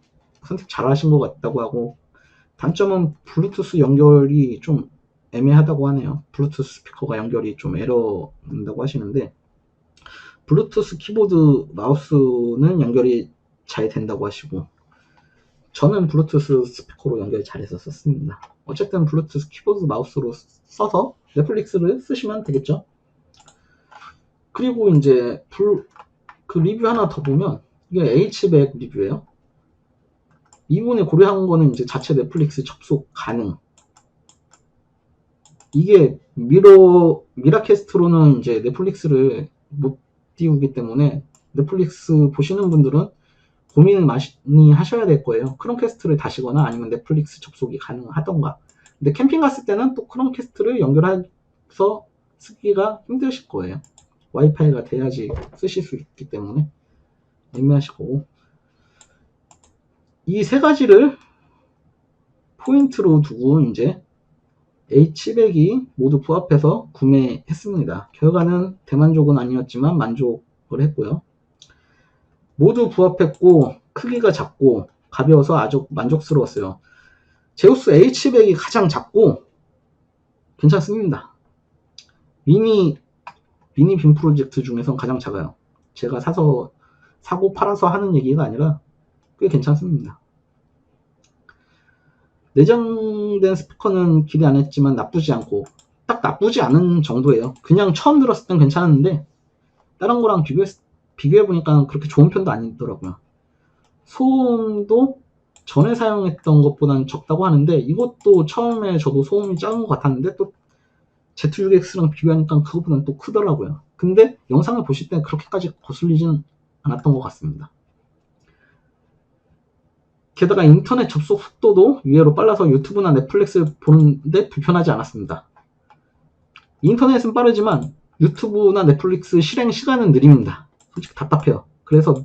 Speaker 1: 선택 잘 하신 것 같다고 하고, 단점은 블루투스 연결이 좀 애매하다고 하네요. 블루투스 스피커가 연결이 좀 에러 난다고 하시는데, 블루투스 키보드 마우스는 연결이 잘 된다고 하시고, 저는 블루투스 스피커로 연결 잘해서 썼습니다. 어쨌든 블루투스 키보드 마우스로 써서 넷플릭스를 쓰시면 되겠죠. 그리고 이제 그 리뷰 하나 더 보면, 이게 H100 리뷰예요. 이분이 고려한 거는 이제 자체 넷플릭스 접속 가능. 이게 미라캐스트로는 이제 넷플릭스를 못 띄우기 때문에 넷플릭스 보시는 분들은 고민을 많이 하셔야 될 거예요. 크롬캐스트를 다시거나 아니면 넷플릭스 접속이 가능하던가. 근데 캠핑 갔을 때는 또 크롬캐스트를 연결해서 쓰기가 힘드실 거예요. 와이파이가 돼야지 쓰실 수 있기 때문에 애매하실 거고, 이 세 가지를 포인트로 두고 이제 H100이 모두 부합해서 구매했습니다. 결과는 대만족은 아니었지만 만족을 했고요. 모두 부합했고 크기가 작고 가벼워서 아주 만족스러웠어요. 제우스 H100이 가장 작고 괜찮습니다. 미니 빔 프로젝트 중에선 가장 작아요. 제가 사고 팔아서 하는 얘기가 아니라 꽤 괜찮습니다. 내장된 스피커는 기대 안 했지만 나쁘지 않고, 딱 나쁘지 않은 정도예요. 그냥 처음 들었을 땐 괜찮은데 다른 거랑 비교해보니까 그렇게 좋은 편도 아니더라고요. 소음도 전에 사용했던 것보다는 적다고 하는데, 이것도 처음에 저도 소음이 작은 것 같았는데 또 Z6X랑 비교하니까 그것보다는 또 크더라고요. 근데 영상을 보실 때 그렇게까지 거슬리진 않았던 것 같습니다. 게다가 인터넷 접속 속도도 의외로 빨라서 유튜브나 넷플릭스 보는데 불편하지 않았습니다. 인터넷은 빠르지만 유튜브나 넷플릭스 실행 시간은 느립니다. 솔직히 답답해요. 그래서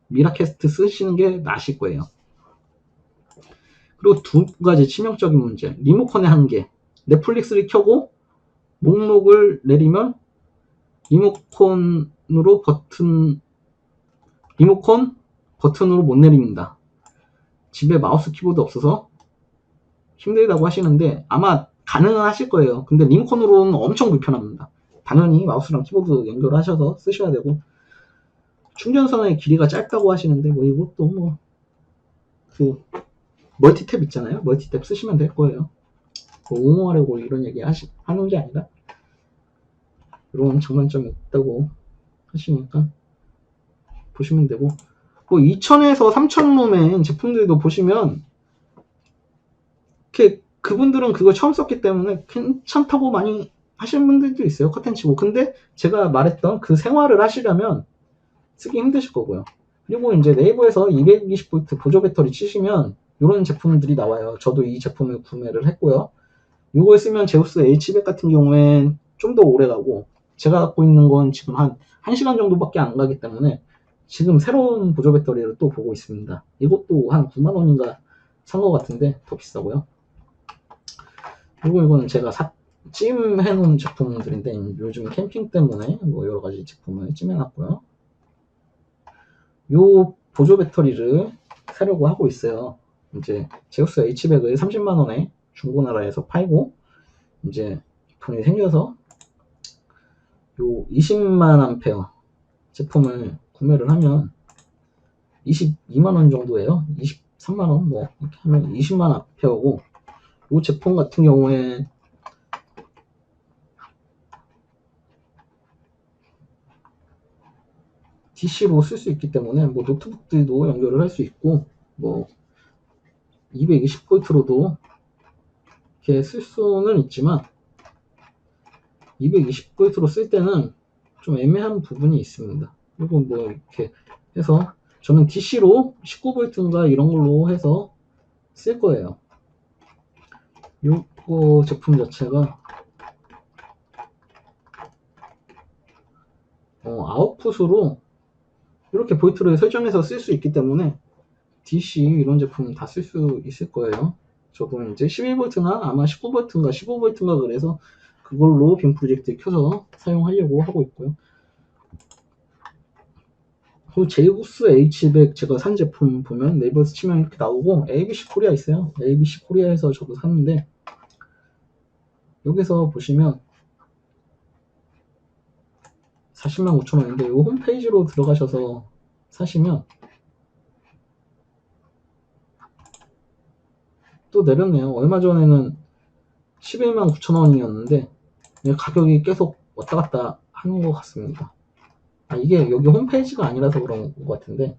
Speaker 1: 미라캐스트 쓰시는 게 나으실 거예요. 그리고 두 가지 치명적인 문제. 리모컨의 한계. 넷플릭스를 켜고 목록을 내리면 리모컨 버튼으로 못 내립니다. 집에 마우스 키보드 없어서 힘들다고 하시는데 아마 가능은 하실 거예요. 근데 리모컨으로는 엄청 불편합니다. 당연히 마우스랑 키보드 연결하셔서 쓰셔야 되고, 충전선의 길이가 짧다고 하시는데 뭐 이것도 뭐 그 멀티탭 있잖아요. 멀티탭 쓰시면 될 거예요. 뭐 옹호하려고 이런 얘기 하는 게 아니라 이런 장단점이 있다고 하시니까 보시면 되고, 뭐 2000에서 3000룸의 제품들도 보시면 이렇게 그분들은 그거 처음 썼기 때문에 괜찮다고 많이 하시는 분들도 있어요. 커튼치고. 근데 제가 말했던 그 생활을 하시려면 쓰기 힘드실 거고요. 그리고 이제 네이버에서 220V 보조 배터리 치시면 이런 제품들이 나와요. 저도 이 제품을 구매를 했고요. 이걸 쓰면 제우스 H100 같은 경우엔 좀 더 오래 가고, 제가 갖고 있는 건 지금 한 1시간 정도밖에 안 가기 때문에 지금 새로운 보조 배터리를 또 보고 있습니다. 이것도 한 9만원인가 산 것 같은데 더 비싸고요. 그리고 이거는 제가 찜해 놓은 제품들인데 요즘 캠핑 때문에 뭐 여러 가지 제품을 찜해 놨고요. 요 보조 배터리를 사려고 하고 있어요. 이제 제우스 H100을 30만원에 중고나라에서 팔고, 이제 돈이 생겨서 요 20만 암페어 제품을 구매를 하면 22만원 정도예요. 23만원 뭐 이렇게 하면 20만 암페어고, 요 제품 같은 경우에 DC로 쓸 수 있기 때문에 뭐 노트북들도 연결을 할 수 있고, 뭐 220V로도 이렇게 쓸 수는 있지만 220V로 쓸 때는 좀 애매한 부분이 있습니다. 그리고 뭐 이렇게 해서 저는 DC로 19V인가 이런 걸로 해서 쓸 거예요. 이거 제품 자체가 아웃풋으로 이렇게 볼트를 설정해서 쓸 수 있기 때문에 DC 이런 제품 다 쓸 수 있을 거예요. 저도 이제 11V나 아마 19V인가 15V인가 그래서 그걸로 빔 프로젝트 켜서 사용하려고 하고 있고요. 그리고 제우스 H100 제가 산 제품 보면 네이버에서 치면 이렇게 나오고, ABC 코리아 있어요. ABC 코리아에서 저도 샀는데, 여기서 보시면 40만 9천원인데 이 홈페이지로 들어가셔서 사시면 또 내렸네요. 얼마 전에는 11만 9천원이었는데 가격이 계속 왔다 갔다 하는 것 같습니다. 이게 여기 홈페이지가 아니라서 그런 것 같은데,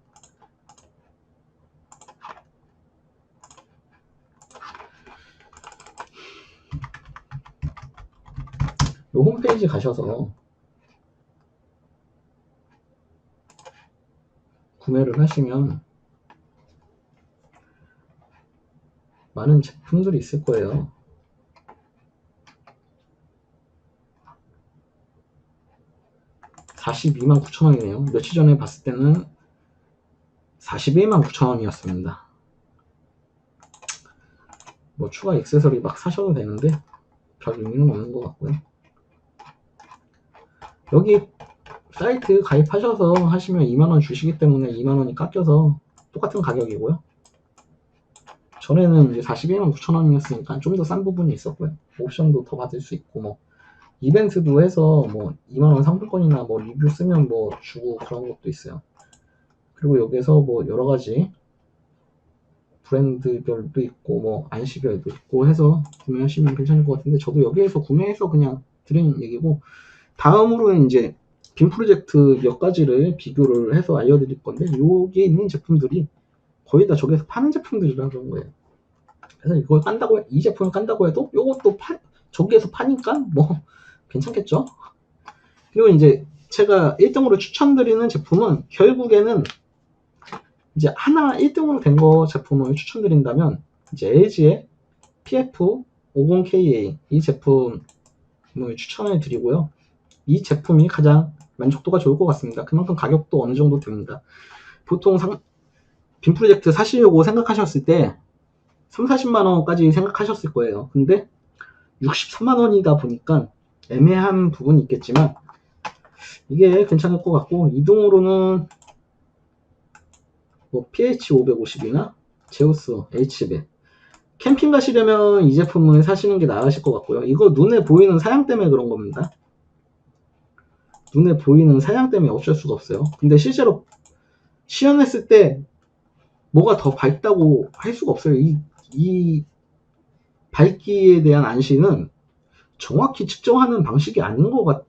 Speaker 1: 이 홈페이지 가셔서 구매를 하시면 많은 제품들이 있을 거예요. (42만 9천원이네요) 며칠 전에 봤을 때는 41만 9천원이었습니다. 뭐 추가 액세서리 막 사셔도 되는데 별 의미는 없는 것 같고요. 여기 사이트 가입하셔서 하시면 2만원 주시기 때문에 2만원이 깎여서 똑같은 가격이고요. 전에는 이제 41만 9천원이었으니까 좀 더 싼 부분이 있었고요. 옵션도 더 받을 수 있고, 뭐 이벤트도 해서 뭐 2만원 상품권이나 뭐 리뷰 쓰면 뭐 주고 그런 것도 있어요. 그리고 여기서 뭐 여러가지 브랜드별도 있고 뭐 안시별도 있고 해서 구매하시면 괜찮을 것 같은데, 저도 여기에서 구매해서 그냥 드린 얘기고, 다음으로 이제 빔 프로젝트 몇 가지를 비교를 해서 알려드릴 건데, 여기 있는 제품들이 거의 다 저기에서 파는 제품들이라 그런 거예요. 그래서 이걸 깐다고, 이 제품을 깐다고 해도 요것도 저기에서 파니까 뭐 괜찮겠죠. 그리고 이제 제가 1등으로 추천드리는 제품은 결국에는 이제 하나 1등으로 된 거 제품을 추천드린다면 이제 LG의 PF50KA 이 제품을 추천해 드리고요. 이 제품이 가장 만족도가 좋을 것 같습니다. 그만큼 가격도 어느 정도 됩니다. 보통 빔 프로젝트 사시려고 생각하셨을 때 3, 40만원까지 생각하셨을 거예요. 근데 63만원이다 보니까 애매한 부분이 있겠지만 이게 괜찮을 것 같고, 이동으로는 뭐 PH550이나 제우스 H100 캠핑 가시려면 이 제품을 사시는 게 나으실 것 같고요. 이거 눈에 보이는 사양 때문에 그런 겁니다. 눈에 보이는 사양 때문에 어쩔 수가 없어요. 근데 실제로 시연했을 때 뭐가 더 밝다고 할 수가 없어요. 이 밝기에 대한 안시는 정확히 측정하는 방식이 아닌 것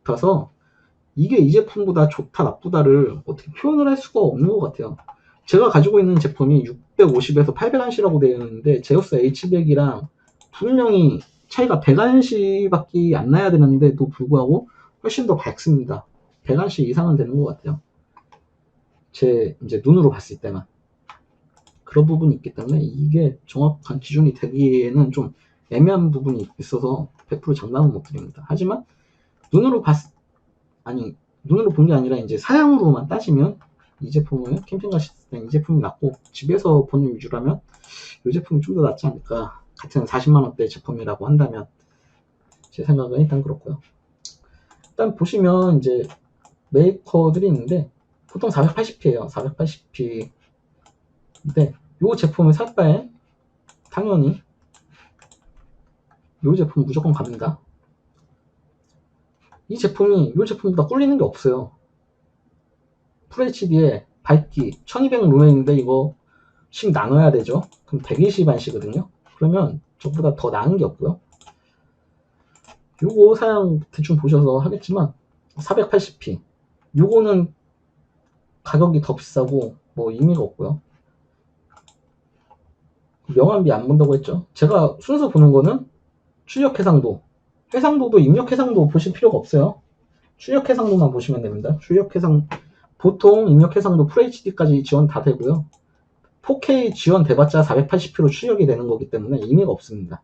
Speaker 1: 같아서 이게 이 제품보다 좋다 나쁘다를 어떻게 표현을 할 수가 없는 것 같아요. 제가 가지고 있는 제품이 650에서 800안시라고 되어 있는데 제우스 H100이랑 분명히 차이가 100안시밖에 안 나야 되는데도 불구하고 훨씬 더 밝습니다. 100안시 이상은 되는 것 같아요. 제 이제 눈으로 봤을 때만 그런 부분이 있기 때문에 이게 정확한 기준이 되기에는 좀 애매한 부분이 있어서 100% 장담은 못 드립니다. 하지만 눈으로 눈으로 본 게 아니라 이제 사양으로만 따지면 이 제품을 캠핑 가실 때 이 제품이 낫고, 집에서 보는 위주라면 이 제품이 좀 더 낫지 않을까. 같은 40만원대 제품이라고 한다면 제 생각은 일단 그렇고요. 일단 보시면 이제 메이커들이 있는데 보통 480p예요. 480p. 근데 이 제품을 살 바에 당연히 이 제품 무조건 갑니다. 이 제품이 이 제품보다 꿀리는 게 없어요. FHD에 밝기 1200 루멘인데 이거 씩 나눠야 되죠. 그럼 120안시거든요. 그러면 저보다 더 나은 게 없고요. 요거 사양 대충 보셔서 하겠지만 480p 요거는 가격이 더 비싸고 뭐 의미가 없고요. 명암비 안 본다고 했죠. 제가 순서 보는 거는 출력 해상도, 해상도도 입력 해상도 보실 필요가 없어요. 출력 해상도만 보시면 됩니다. 출력 해상 보통 입력 해상도 FHD까지 지원 다 되고요. 4K 지원돼봤자 480p로 출력이 되는 거기 때문에 의미가 없습니다.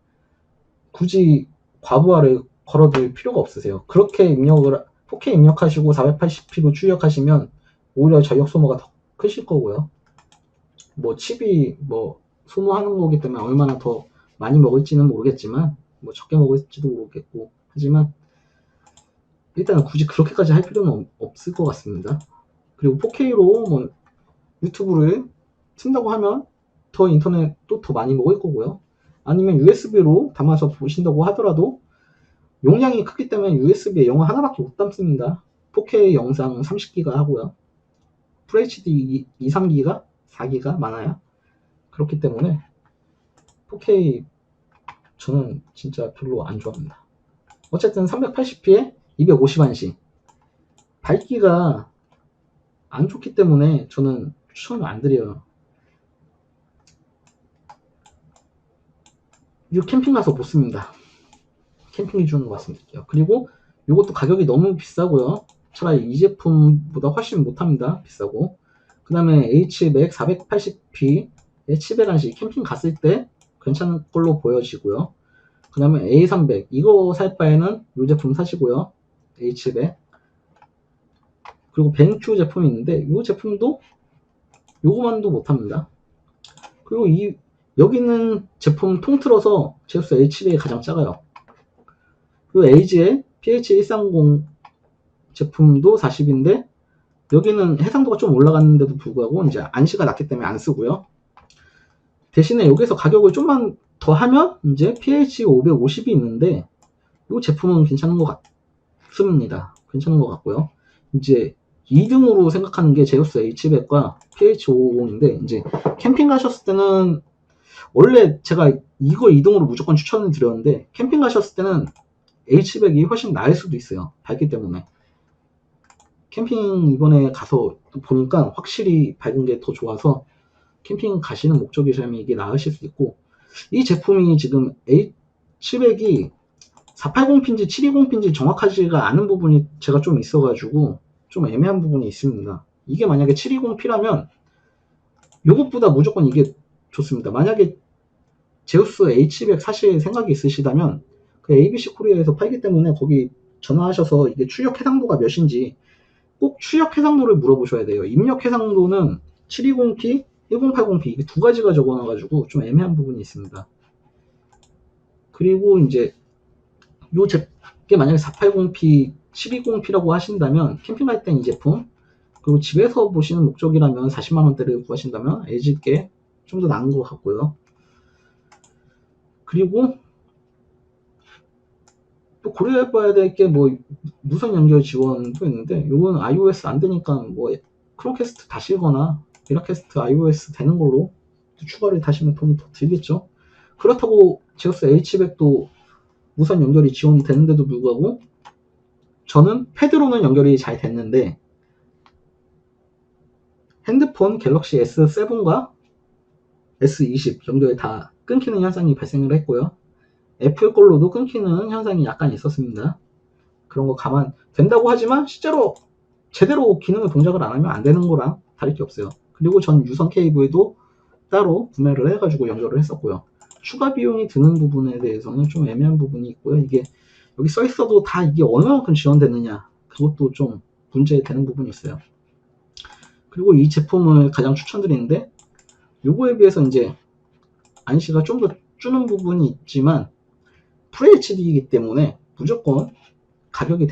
Speaker 1: 굳이 과부하를 걸어둘 필요가 없으세요. 그렇게 입력을 4K 입력하시고 480p로 출력하시면 오히려 전력 소모가 더 크실 거고요. 뭐 칩이 뭐 소모하는 거기 때문에 얼마나 더 많이 먹을지는 모르겠지만 뭐 적게 먹을지도 모르겠고, 하지만 일단은 굳이 그렇게까지 할 필요는 없을 것 같습니다. 그리고 4K로 뭐 유튜브를 튼다고 하면 더 인터넷도 더 많이 먹을 거고요. 아니면 USB로 담아서 보신다고 하더라도 용량이 크기 때문에 USB에 영화 하나밖에 못 담습니다. 4K 영상 30기가 하고요. FHD 2, 3기가, 4기가 많아요. 그렇기 때문에 4K 저는 진짜 별로 안 좋아합니다. 어쨌든 380p에 250안시 밝기가 안 좋기 때문에 저는 추천을 안 드려요. 이거 캠핑 가서 못 씁니다. 캠핑 기준으로 말씀드릴게요. 그리고 이것도 가격이 너무 비싸고요. 차라리 이 제품보다 훨씬 못합니다. 비싸고. 그 다음에 H100 480p H100안시 캠핑 갔을 때 괜찮은 걸로 보여지고요. 그 다음에 A300 이거 살 바에는 이 제품 사시고요. H100 그리고 벤큐 제품이 있는데 이 제품도 요거만도 못합니다. 그리고 여기 있는 제품 통틀어서 제우스 H100이 가장 작아요. 그리고 LG의 PH130 제품도 40인데 여기는 해상도가 좀 올라갔는데도 불구하고 이제 안시가 낮기 때문에 안 쓰고요. 대신에 여기서 가격을 좀만 더 하면 이제 PH550이 있는데 이 제품은 괜찮은 것 같습니다. 괜찮은 것 같고요. 이제 2등으로 생각하는 게 제우스 H100과 PH550인데 이제 캠핑 가셨을 때는 원래 제가 이거 2등으로 무조건 추천을 드렸는데 캠핑 가셨을 때는 H100이 훨씬 나을 수도 있어요. 밝기 때문에. 캠핑 이번에 가서 보니까 확실히 밝은 게 더 좋아서 캠핑 가시는 목적이라면 이게 나으실 수 있고, 이 제품이 지금 H700이 480p인지 720p인지 정확하지가 않은 부분이 제가 좀 있어가지고 좀 애매한 부분이 있습니다. 이게 만약에 720p라면 이것보다 무조건 이게 좋습니다. 만약에 제우스 H100 사실 생각이 있으시다면 그 ABC 코리아에서 팔기 때문에 거기 전화하셔서 이게 출력 해상도가 몇인지 꼭 출력 해상도를 물어보셔야 돼요. 입력 해상도는 720p, 1080p 이게 두 가지가 적어놔가지고 좀 애매한 부분이 있습니다. 그리고 이제 요 제게 만약에 480p, 720p라고 하신다면 캠핑 갈 땐 이 제품, 그리고 집에서 보시는 목적이라면 40만원대를 구하신다면 LG께 좀 더 나은 것 같고요. 그리고 또 고려해봐야 될 게 뭐 무선 연결 지원도 있는데 이건 iOS 안 되니까 뭐 크롬캐스트 다시거나 미라캐스트 iOS 되는 걸로 추가를 다시면 돈이 더 들겠죠. 그렇다고 제우스 H백도 무선 연결이 지원되는데도 불구하고 저는 패드로는 연결이 잘 됐는데 핸드폰 갤럭시 S7과 S20 연결이 다 끊기는 현상이 발생을 했고요. 애플 걸로도 끊기는 현상이 약간 있었습니다. 그런 거 가만 된다고 하지만 실제로 제대로 기능을 동작을 안 하면 안 되는 거랑 다를 게 없어요. 그리고 전 유선 케이블도 따로 구매를 해가지고 연결을 했었고요. 추가 비용이 드는 부분에 대해서는 좀 애매한 부분이 있고요. 이게 여기 써 있어도 다 이게 얼마만큼 지원되느냐 그것도 좀 문제되는 부분이 있어요. 그리고 이 제품을 가장 추천드리는데 요거에 비해서 이제 안시가 좀 더 주는 부분이 있지만 FHD이기 때문에 무조건 가격이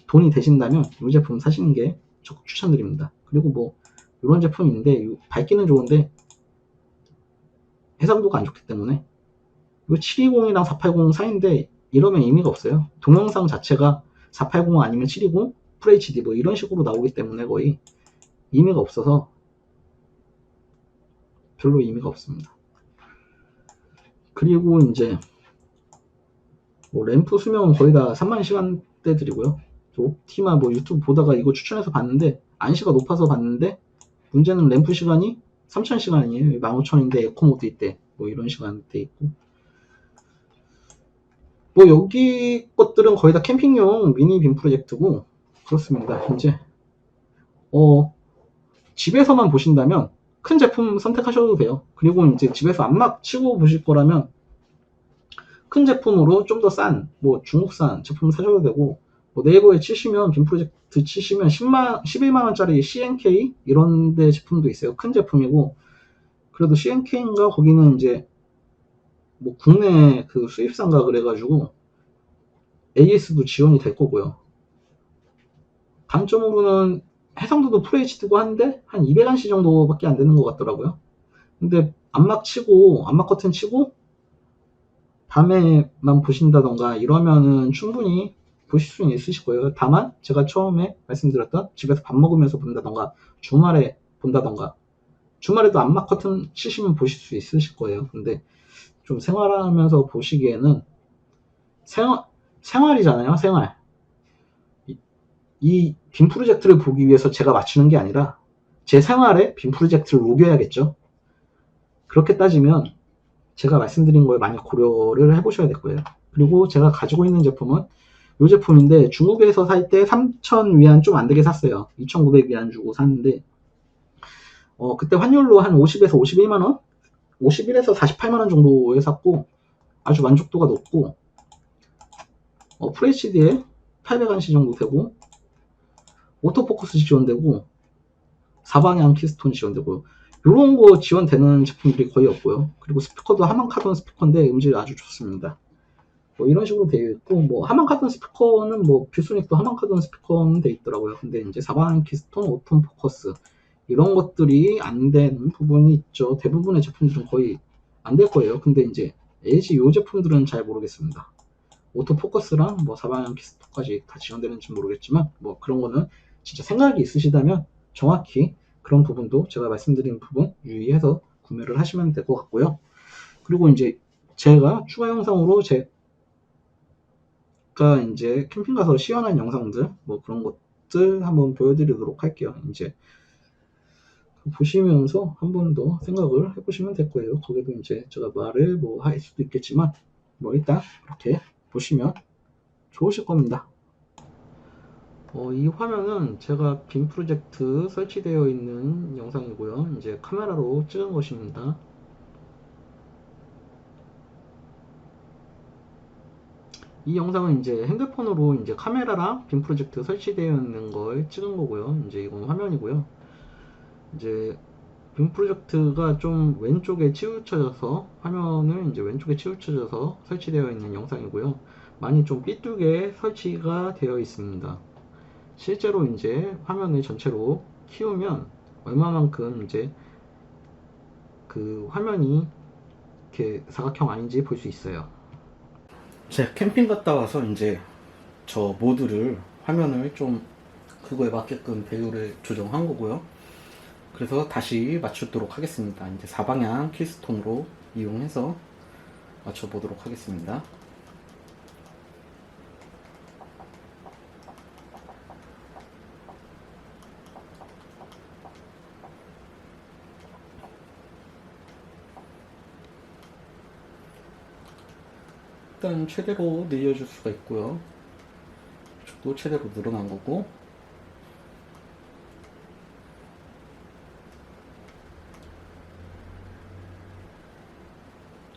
Speaker 1: 돈이 되신다면 이 제품 사시는 게 적극 추천드립니다. 그리고 뭐 이런 제품인데 밝기는 좋은데 해상도가 안 좋기 때문에 이거 720이랑 480 사이인데 이러면 의미가 없어요. 동영상 자체가 480 아니면 720 FHD 뭐 이런 식으로 나오기 때문에 거의 의미가 없어서 별로 의미가 없습니다. 그리고 이제 뭐 램프 수명은 거의 다 3만 시간대들이고요. 옵티마 뭐 유튜브 보다가 이거 추천해서 봤는데 안시가 높아서 봤는데 문제는 램프 시간이 3000시간이에요. 15000인데 에코 모드 있대. 뭐 이런 시간대 있고. 뭐 여기 것들은 거의 다 캠핑용 미니 빔 프로젝트고 그렇습니다. 이제 집에서만 보신다면 큰 제품 선택하셔도 돼요. 그리고 이제 집에서 안막 치고 보실 거라면 큰 제품으로 좀 더 싼 뭐 중국산 제품 사셔도 되고 뭐 네이버에 치시면 빔 프로젝트 치시면 11만원짜리 CNK 이런 데 제품도 있어요. 큰 제품이고 그래도 CNK인가 거기는 이제 뭐 국내 그 수입산가 그래가지고 AS도 지원이 될 거고요. 단점으로는 해상도도 FHD고 한데 한 200안시 정도밖에 안 되는 것 같더라고요. 근데 안막 커튼 치고 밤에만 보신다던가 이러면은 충분히 보실 수는 있으실 거예요. 다만 제가 처음에 말씀드렸던 집에서 밥 먹으면서 본다던가 주말에 본다던가 주말에도 안막 커튼 치시면 보실 수 있으실 거예요. 근데 좀 생활하면서 보시기에는 생활이잖아요. 생활. 이 빔 프로젝트를 보기 위해서 제가 맞추는 게 아니라 제 생활에 빔 프로젝트를 녹여야겠죠. 그렇게 따지면 제가 말씀드린 걸 많이 고려를 해보셔야 될 거예요. 그리고 제가 가지고 있는 제품은 이 제품인데 중국에서 살 때 3,000위안 좀 안 되게 샀어요. 2,900위안 주고 샀는데 그때 환율로 한 50에서 51만원? 51에서 48만원 정도에 샀고 아주 만족도가 높고 FHD에 800안시 정도 되고 오토포커스 지원되고 사방향 키스톤 지원되고 이런 거 지원되는 제품들이 거의 없고요. 그리고 스피커도 하만 카돈 스피커인데 음질이 아주 좋습니다. 뭐 이런 식으로 되어 있고 뭐 하만 카돈 스피커는 뭐 뷰소닉도 하만 카돈 스피커는 되어 있더라고요. 근데 이제 사방향 키스톤, 오토 포커스 이런 것들이 안 되는 부분이 있죠. 대부분의 제품들은 거의 안 될 거예요. 근데 이제 LG 요 제품들은 잘 모르겠습니다. 오토 포커스랑 뭐 사방향 키스톤까지 다 지원되는지 모르겠지만 뭐 그런 거는 진짜 생각이 있으시다면 정확히 그런 부분도 제가 말씀드린 부분 유의해서 구매를 하시면 될 것 같고요. 그리고 이제 제가 추가 영상으로 제가 이제 캠핑 가서 시연한 영상들 뭐 그런 것들 한번 보여드리도록 할게요. 이제 보시면서 한 번 더 생각을 해보시면 될 거예요. 거기도 이제 제가 말을 뭐 할 수도 있겠지만 뭐 일단 이렇게 보시면 좋으실 겁니다. 이 화면은 제가 빔 프로젝트 설치되어 있는 영상이고요. 이제 카메라로 찍은 것입니다. 이 영상은 이제 핸드폰으로 이제 카메라랑 빔 프로젝트 설치되어 있는 걸 찍은 거고요. 이제 이건 화면이고요. 이제 빔 프로젝트가 좀 왼쪽에 치우쳐져서 화면을 이제 왼쪽에 치우쳐져서 설치되어 있는 영상이고요. 많이 좀 삐뚤게 설치가 되어 있습니다. 실제로 이제 화면을 전체로 키우면 얼마만큼 이제 그 화면이 이렇게 사각형 아닌지 볼 수 있어요. 제가 캠핑 갔다 와서 이제 저 모드를 화면을 좀 그거에 맞게끔 배율을 조정한 거고요. 그래서 다시 맞추도록 하겠습니다. 이제 사방향 키스톤으로 이용해서 맞춰보도록 하겠습니다. 일단 최대로 늘려줄 수가 있고요. 이쪽도 최대로 늘어난 거고,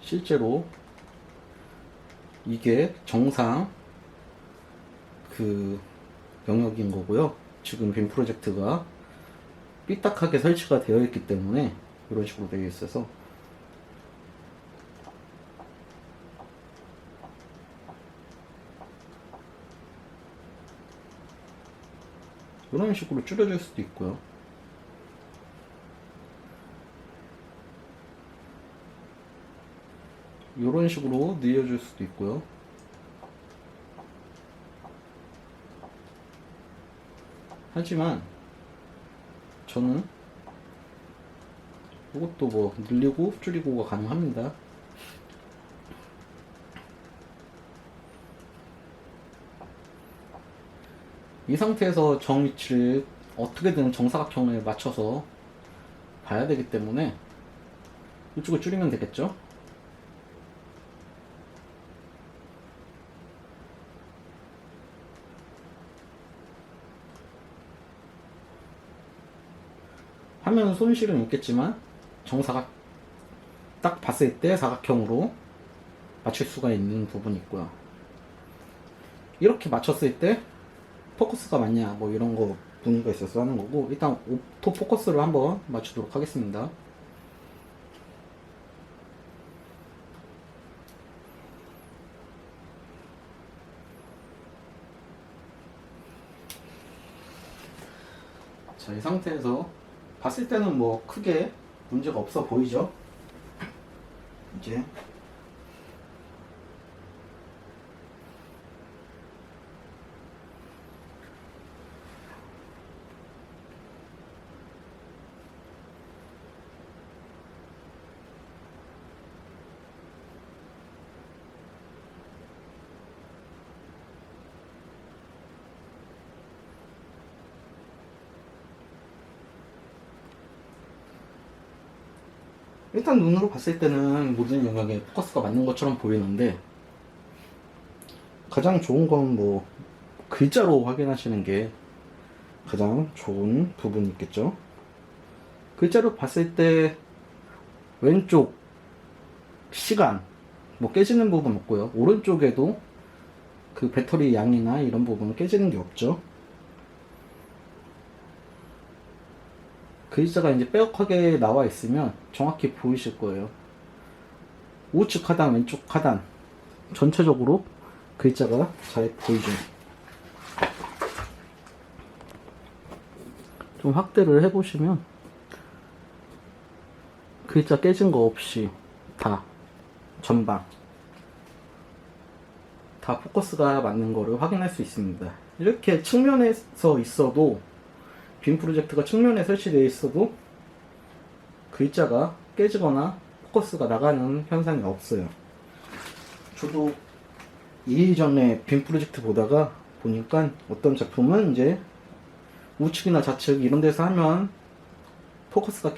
Speaker 1: 실제로 이게 정상 그 영역인 거고요. 지금 빔 프로젝트가 삐딱하게 설치가 되어 있기 때문에 이런 식으로 되어 있어서 이런 식으로 줄여줄 수도 있고요. 이런 식으로 늘려줄 수도 있고요. 하지만 저는 이것도 뭐 늘리고 줄이고가 가능합니다. 이 상태에서 정 위치를 어떻게든 정사각형에 맞춰서 봐야 되기 때문에 이쪽을 줄이면 되겠죠. 하면 손실은 있겠지만 정사각 딱 봤을 때 사각형으로 맞출 수가 있는 부분이 있고요. 이렇게 맞췄을 때 포커스가 맞냐 뭐 이런 거 문의가 있어서 하는 거고, 일단 오토 포커스를 한번 맞추도록 하겠습니다. 자, 이 상태에서 봤을 때는 뭐 크게 문제가 없어 보이죠? 이제 일단 눈으로 봤을 때는 모든 영역에 포커스가 맞는 것처럼 보이는데, 가장 좋은 건 뭐 글자로 확인하시는 게 가장 좋은 부분이 있겠죠. 글자로 봤을 때 왼쪽 시간 뭐 깨지는 부분 없고요. 오른쪽에도 그 배터리 양이나 이런 부분은 깨지는 게 없죠. 글자가 이제 빼곡하게 나와 있으면 정확히 보이실 거예요. 우측 하단, 왼쪽 하단 전체적으로 글자가 잘 보이죠. 좀 확대를 해보시면 글자 깨진 거 없이 다 전방 다 포커스가 맞는 거를 확인할 수 있습니다. 이렇게 측면에서 있어도, 빔 프로젝트가 측면에 설치되어 있어도 글자가 깨지거나 포커스가 나가는 현상이 없어요. 저도 이전에 빔 프로젝트 보다가 보니까 어떤 제품은 이제 우측이나 좌측 이런 데서 하면 포커스가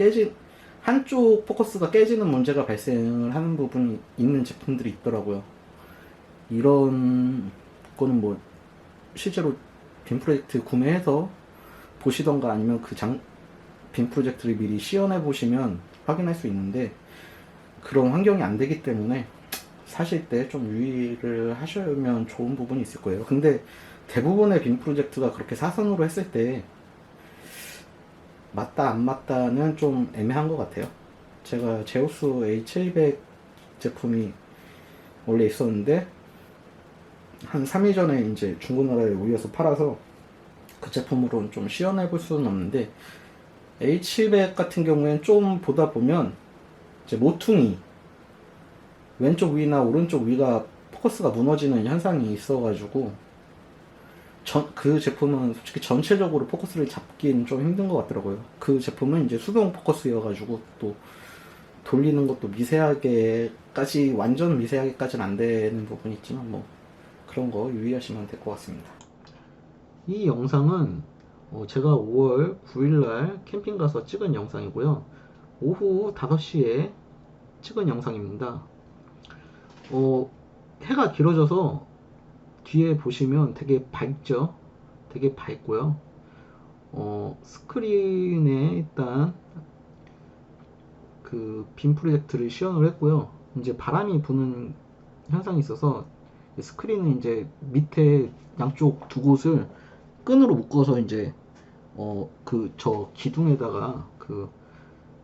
Speaker 1: 한쪽 포커스가 깨지는 문제가 발생을 하는 부분이 있는 제품들이 있더라고요. 이런 거는 뭐 실제로 빔 프로젝트 구매해서 보시던가 아니면 빔 프로젝트를 미리 시연해 보시면 확인할 수 있는데, 그런 환경이 안 되기 때문에 사실 때 좀 유의를 하시면 좋은 부분이 있을 거예요. 근데 대부분의 빔 프로젝트가 그렇게 사선으로 했을 때 맞다 안 맞다는 좀 애매한 것 같아요. 제가 제우스 A700 제품이 원래 있었는데 한 3일 전에 이제 중고나라에 올려서 팔아서 그 제품으로는 좀 시연해 볼 수는 없는데, A700 같은 경우에는 좀 보다 보면 이제 모퉁이 왼쪽 위나 오른쪽 위가 포커스가 무너지는 현상이 있어가지고 그 제품은 솔직히 전체적으로 포커스를 잡기는 좀 힘든 것 같더라고요. 그 제품은 이제 수동 포커스여가지고 또 돌리는 것도 미세하게까지, 완전 미세하게까지는 안 되는 부분이 있지만 뭐 그런 거 유의하시면 될 것 같습니다. 이 영상은 제가 5월 9일날 캠핑 가서 찍은 영상이고요. 오후 5시에 찍은 영상입니다. 해가 길어져서 뒤에 보시면 되게 밝죠? 되게 밝고요. 스크린에 일단 그 빔 프로젝트를 시연을 했고요. 이제 바람이 부는 현상이 있어서 스크린은 이제 밑에 양쪽 두 곳을 끈으로 묶어서 이제 그 저 기둥에다가 그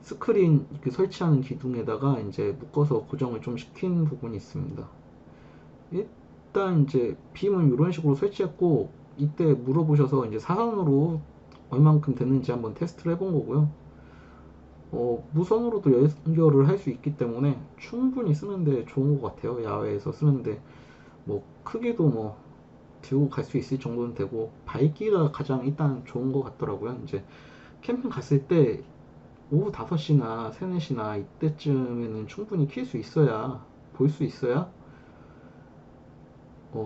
Speaker 1: 스크린 이렇게 설치하는 기둥에다가 이제 묶어서 고정을 좀 시킨 부분이 있습니다. 일단 이제 빔은 이런 식으로 설치했고, 이때 물어보셔서 이제 사선으로 얼만큼 됐는지 한번 테스트를 해본 거고요. 무선으로도 연결을 할 수 있기 때문에 충분히 쓰는데 좋은 것 같아요. 야외에서 쓰는데 뭐 크기도 뭐 들고 갈 수 있을 정도는 되고, 밝기가 가장 일단 좋은 것 같더라고요. 이제 캠핑 갔을 때 오후 5시나 3, 4시나 이때쯤에는 충분히 킬 수 있어야, 볼 수 있어야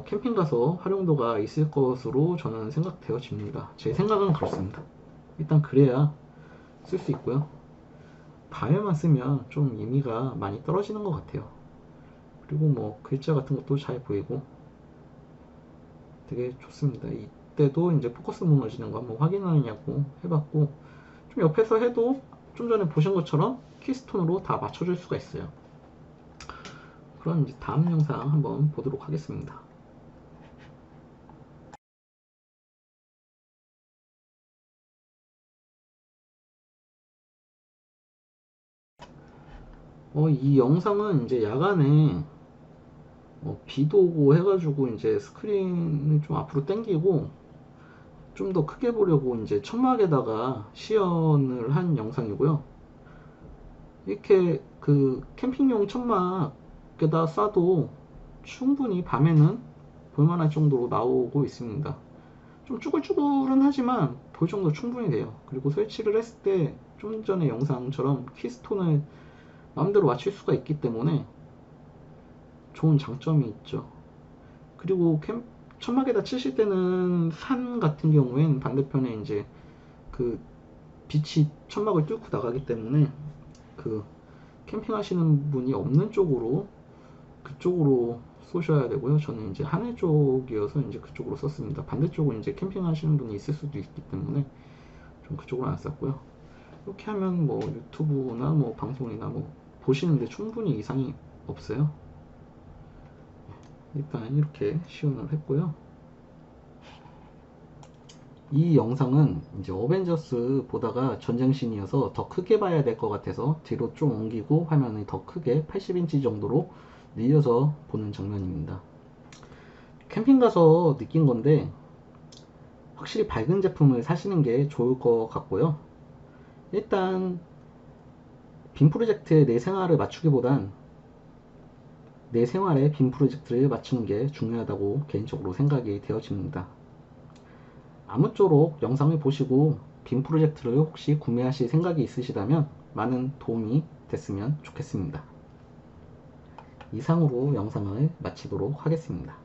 Speaker 1: 캠핑 가서 활용도가 있을 것으로 저는 생각되어집니다. 제 생각은 그렇습니다. 일단 그래야 쓸 수 있고요. 밤에만 쓰면 좀 의미가 많이 떨어지는 것 같아요. 그리고 뭐 글자 같은 것도 잘 보이고 되게 좋습니다. 이때도 이제 포커스 무너지는 거 한번 확인하느냐고 해봤고, 좀 옆에서 해도 좀 전에 보신 것처럼 키스톤으로 다 맞춰줄 수가 있어요. 그럼 이제 다음 영상 한번 보도록 하겠습니다. 이 영상은 이제 야간에 비도 오고 해가지고 이제 스크린을 좀 앞으로 당기고 좀 더 크게 보려고 이제 천막에다가 시연을 한 영상이고요. 이렇게 그 캠핑용 천막에다 쏴도 충분히 밤에는 볼만할 정도로 나오고 있습니다. 좀 쭈글쭈글은 하지만 볼 정도 충분히 돼요. 그리고 설치를 했을 때 좀 전에 영상처럼 키스톤을 마음대로 맞출 수가 있기 때문에 좋은 장점이 있죠. 그리고 천막에다 치실 때는 산 같은 경우엔 반대편에 이제 그 빛이 천막을 뚫고 나가기 때문에 그 캠핑하시는 분이 없는 쪽으로, 그쪽으로 쏘셔야 되고요. 저는 이제 하늘 쪽이어서 이제 그쪽으로 썼습니다. 반대쪽은 이제 캠핑하시는 분이 있을 수도 있기 때문에 좀 그쪽으로 안 썼고요. 이렇게 하면 뭐 유튜브나 뭐 방송이나 뭐 보시는데 충분히 이상이 없어요. 일단 이렇게 시연을 했고요. 이 영상은 이제 어벤져스 보다가 전쟁신이어서 더 크게 봐야 될 것 같아서 뒤로 좀 옮기고 화면을 더 크게 80인치 정도로 늘려서 보는 장면입니다. 캠핑 가서 느낀 건데 확실히 밝은 제품을 사시는 게 좋을 것 같고요. 일단 빔 프로젝트에 내 생활을 맞추기보단 내 생활에 빔 프로젝트를 맞추는 게 중요하다고 개인적으로 생각이 되어집니다. 아무쪼록 영상을 보시고 빔 프로젝트를 혹시 구매하실 생각이 있으시다면 많은 도움이 됐으면 좋겠습니다. 이상으로 영상을 마치도록 하겠습니다.